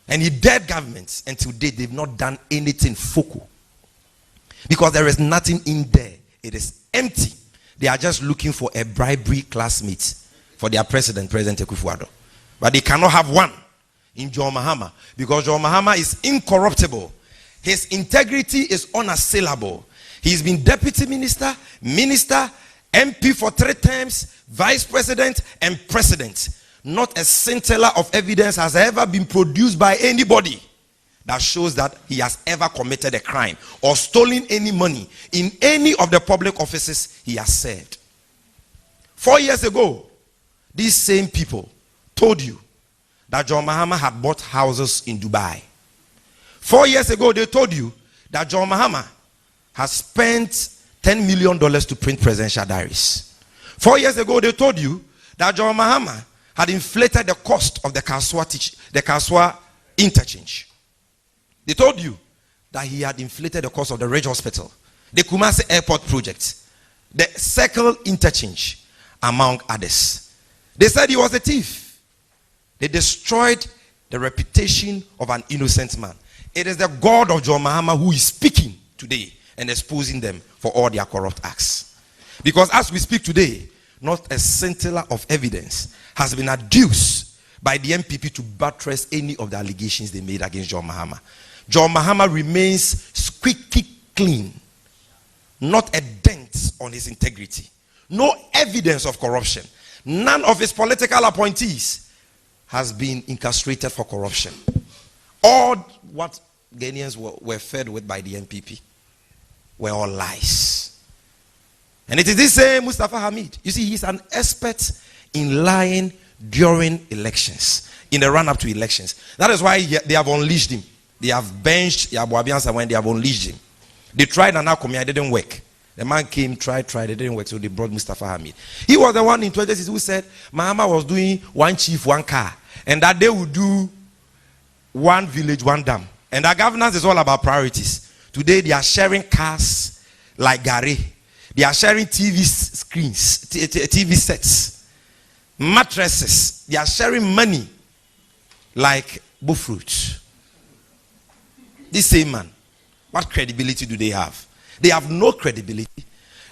And he dared governments. And to date, they've not done anything focal. Because there is nothing in there. It is empty. They are just looking for a bribery classmate for their president, President Akufo-Addo. But they cannot have one in John Mahama. Because John Mahama is incorruptible. His integrity is unassailable. He's been deputy minister, MP for 3 terms, vice president, and president. Not a scintilla of evidence has ever been produced by anybody that shows that he has ever committed a crime or stolen any money in any of the public offices he has served. 4 years ago, these same people told you that John Mahama had bought houses in Dubai. 4 years ago, they told you that John Mahama has spent $10 million to print presidential diaries. 4 years ago, they told you that John Mahama had inflated the cost of the Kaswa interchange. They told you that he had inflated the cost of the Ridge Hospital, the Kumasi Airport project, the Circle interchange, among others. They said he was a thief. They destroyed the reputation of an innocent man. It is the God of John Mahama who is speaking today and exposing them for all their corrupt acts. Because as we speak today, not a scintilla of evidence has been adduced by the MPP to buttress any of the allegations they made against John Mahama. John Mahama remains squeaky clean. Not a dent on his integrity. No evidence of corruption. None of his political appointees has been incarcerated for corruption. All what Ghanaians were fed with by the MPP were all lies. And it is this same Mustafa Hamid. You see, he's an expert in lying during elections, in the run-up to elections. That is why they have unleashed him. They have benched Yabu Abiansa when they have unleashed him. They tried and it didn't work. The man came, tried, it didn't work, so they brought Mustafa Hamid. He was the one in 2016 who said Mahama was doing one chief, one car, and that they would do one village, one dam. And our governance is all about priorities. Today they are sharing cars like Gary. They are sharing TV screens, TV sets, mattresses. They are sharing money like bullfruit. This same man, what credibility do they have? They have no credibility,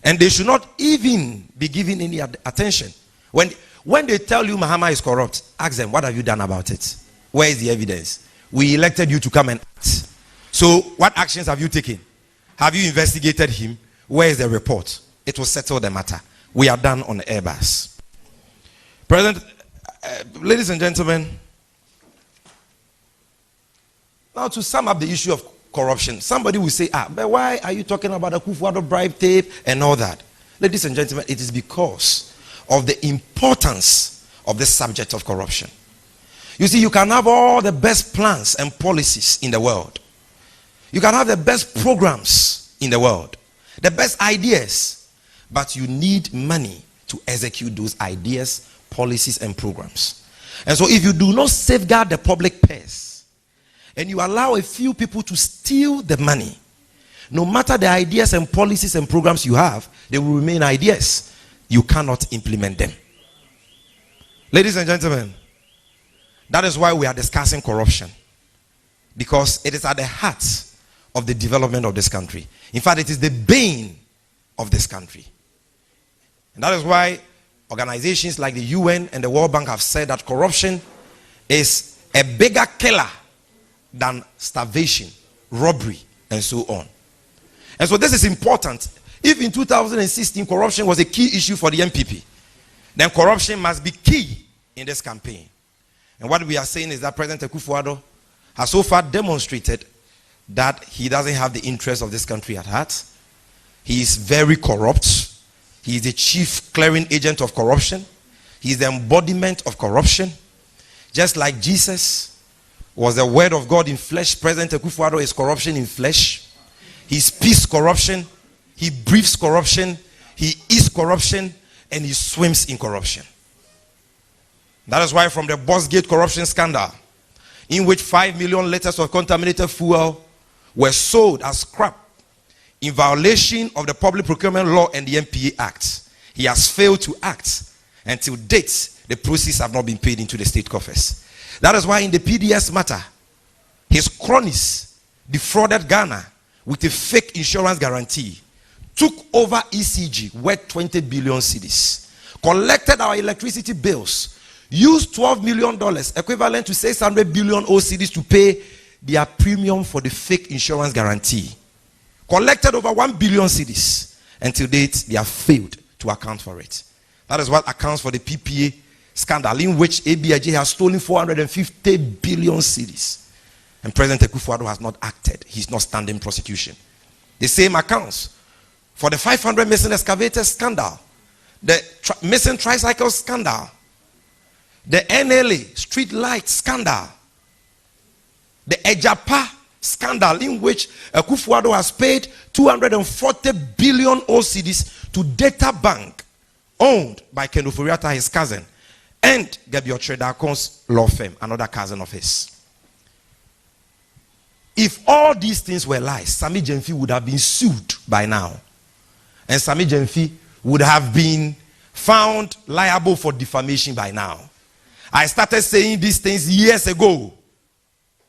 and they should not even be given any attention. When they tell you Mahama is corrupt, ask them, what have you done about it? Where is the evidence? We elected you to come and act. So what actions have you taken? Have you investigated him? Where is the report? It will settle the matter. We are done on Airbus. President, ladies and gentlemen, now to sum up the issue of corruption, somebody will say, but why are you talking about the Akufo-Addo bribe tape and all that? Ladies and gentlemen, it is because of the importance of the subject of corruption. You see, you can have all the best plans and policies in the world. You can have the best programs in the world, the best ideas, but you need money to execute those ideas, policies, and programs. And so if you do not safeguard the public purse, and you allow a few people to steal the money, no matter the ideas and policies and programs you have, they will remain ideas. You cannot implement them. Ladies and gentlemen, that is why we are discussing corruption. Because it is at the heart of the development of this country. In fact, it is the bane of this country. And that is why organizations like the UN and the World Bank have said that corruption is a bigger killer than starvation, robbery, and so on. And so this is important. If in 2016 corruption was a key issue for the MPP, then corruption must be key in this campaign. And what we are saying is that President Akufo-Addo has so far demonstrated that he doesn't have the interests of this country at heart. He is very corrupt. He is the chief clearing agent of corruption. He is the embodiment of corruption. Just like Jesus was the word of God in flesh, President Akufo-Addo is corruption in flesh. He speaks corruption. He breathes corruption. He is corruption. And he swims in corruption. That is why from the Bossgate corruption scandal, in which 5 million liters of contaminated fuel were sold as scrap in violation of the Public Procurement Law and the MPA Act, he has failed to act. Until date, the proceeds have not been paid into the state coffers. That is why in the PDS matter, his cronies defrauded Ghana with a fake insurance guarantee, took over ECG worth 20 billion cedis, collected our electricity bills, used $12 million, equivalent to 600 billion cedis, to pay their premium for the fake insurance guarantee. Collected over 1 billion cedis. Until date, they have failed to account for it. That is what accounts for the PPA scandal, in which ABIJ has stolen 450 billion cedis. And President Akufo-Addo has not acted. He's not standing prosecution. The same accounts for the 500 missing excavators scandal, the missing tricycle scandal, the NLA street light scandal, the Ejapa scandal, in which Akufo-Addo has paid 240 billion cedis to Data Bank, owned by Ken Ofori-Atta, his cousin, and Gabi Otredakon's law firm, another cousin of his. If all these things were lies, Sammy Gyamfi would have been sued by now. And Sammy Gyamfi would have been found liable for defamation by now. I started saying these things years ago.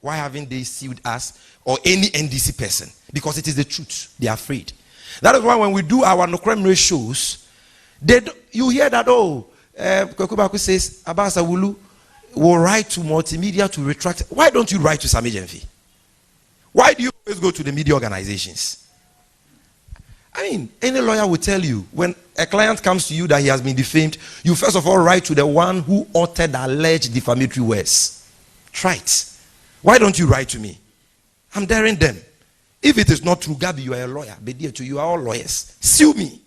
Why haven't they sued us or any NDC person? Because it is the truth. They are afraid. That is why when we do our Nokremre shows, you hear that, Kwekubaku says, Abbas Awulu will write to multimedia to retract. Why don't you write to Sammy Gyamfi? Why do you always go to the media organizations? I mean, any lawyer will tell you, when a client comes to you that he has been defamed, you first of all write to the one who uttered the alleged defamatory words. Try it. Why don't you write to me? I'm daring them. If it is not true, Gabi, you are a lawyer. Bedia, you are all lawyers. Sue me.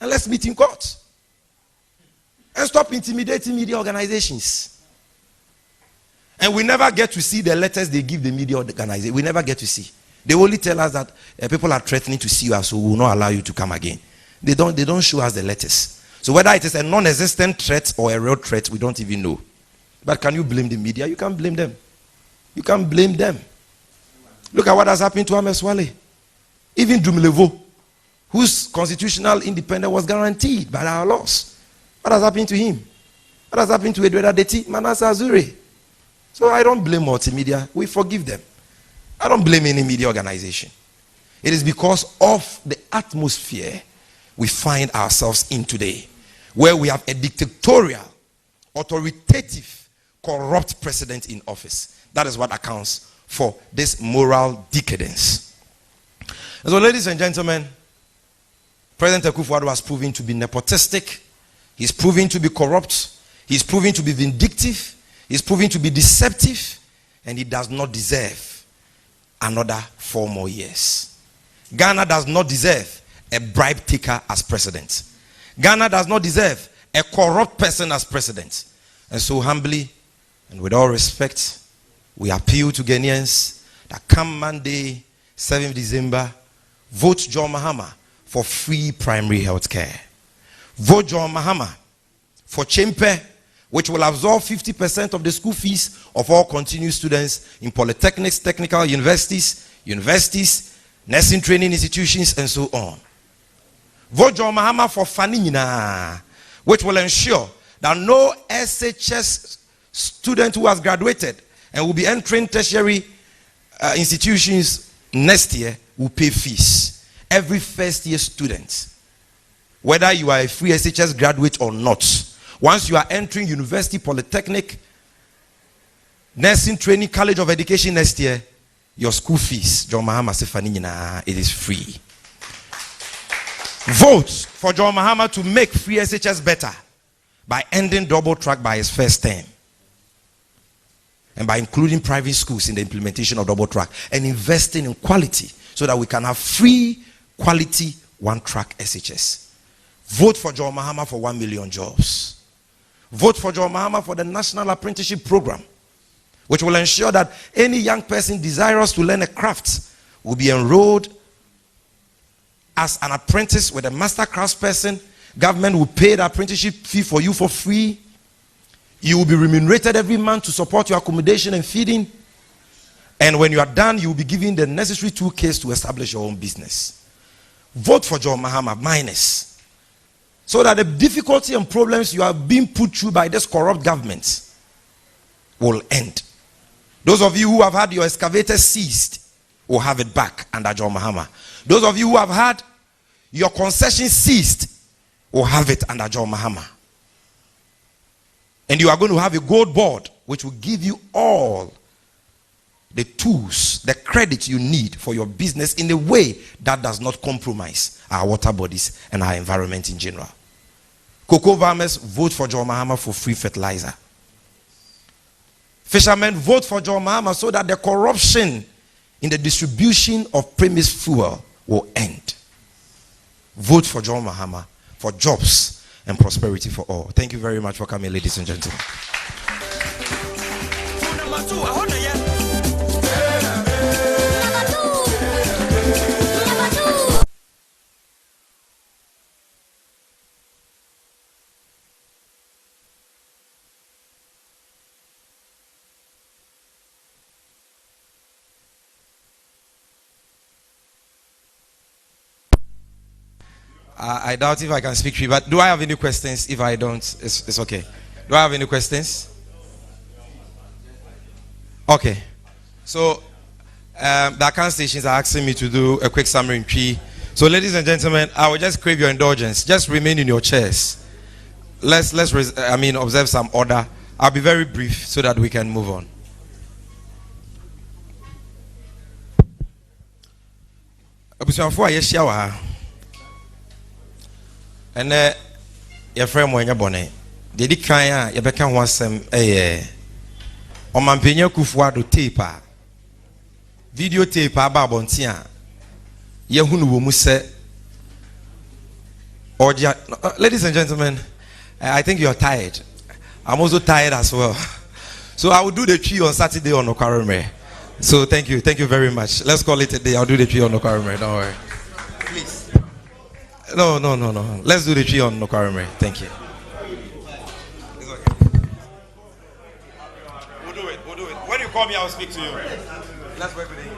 And let's meet in court. And stop intimidating media organizations. And we never get to see the letters they give the media organization. We never get to see. They only tell us that people are threatening to see us, so we will not allow you to come again. They don't show us the letters. So whether it is a non-existent threat or a real threat, we don't even know. But can you blame the media? You can't blame them. You can't blame them. Look at what has happened to Ameswale. Even Dumilevo, whose constitutional independence was guaranteed by our laws. What has happened to him? What has happened to Edweda Deti, Manasseh Azure? So I don't blame multimedia. We forgive them. I don't blame any media organization. It is because of the atmosphere we find ourselves in today, where we have a dictatorial, authoritative, corrupt president in office. That is what accounts for this moral decadence. And so, ladies and gentlemen, President Akufo-Addo has proven to be nepotistic. He's proven to be corrupt. He's proven to be vindictive. He's proven to be deceptive. And he does not deserve another 4 more years. Ghana does not deserve a bribe taker as president. Ghana does not deserve a corrupt person as president. And so humbly and with all respect, we appeal to Ghanaians that come Monday, 7th December, vote John Mahama for free primary health care. Vote John Mahama for Chimpe, which will absorb 50% of the school fees of all continuing students in polytechnics, technical universities, nursing training institutions, and so on. Vote John Mahama for Fanina, which will ensure that no SHS student who has graduated and will be entering tertiary institutions next year will pay fees. Every first year student, whether you are a free SHS graduate or not, once you are entering university, polytechnic, nursing training, college of education next year, your school fees, John Mahama Sefanina, it is free. Vote for John Mahama to make free SHS better by ending double track by his first term and by including private schools in the implementation of double track and investing in quality so that we can have free quality one-track SHS. Vote for John Mahama for 1 million jobs. Vote for John Mahama for the National Apprenticeship Program, which will ensure that any young person desirous to learn a craft will be enrolled as an apprentice with a master craftsperson. Government will pay the apprenticeship fee for you for free. You will be remunerated every month to support your accommodation and feeding. And when you are done, you will be given the necessary toolkits to establish your own business. Vote for John Mahama minus, so that the difficulty and problems you are being put through by this corrupt government will end. Those of you who have had your excavators seized will have it back under John Mahama. Those of you who have had your concession seized will have it under John Mahama. And you are going to have a gold board which will give you all the tools, the credit you need for your business in a way that does not compromise our water bodies and our environment in general. Cocoa farmers, vote for John Mahama for free fertilizer. Fishermen, vote for John Mahama so that the corruption in the distribution of premise fuel will end. Vote for John Mahama for jobs and prosperity for all. Thank you very much for coming, ladies and gentlemen. I doubt if I can speak free, but do I have any questions? If I don't, it's okay. Do I have any questions? Okay. So, the account stations are asking me to do a quick summary in tree. So, ladies and gentlemen, I will just crave your indulgence. Just remain in your chairs. Let's observe some order. I'll be very brief so that we can move on. And your friend when you're bonnet. The decline, you become one some on my penya Akufo-Addo tape, video tape about Bontia. Yehunu will say, ladies and gentlemen, I think you are tired. I'm also tired as well. So I will do the tree on Saturday on Okarume. So thank you very much. Let's call it a day. I'll do the tree on Okarume. Don't worry. Please. No. Let's do the tree on Okarume. Thank you. It's okay. We'll do it. When you call me, I'll speak to you. Let's work with it.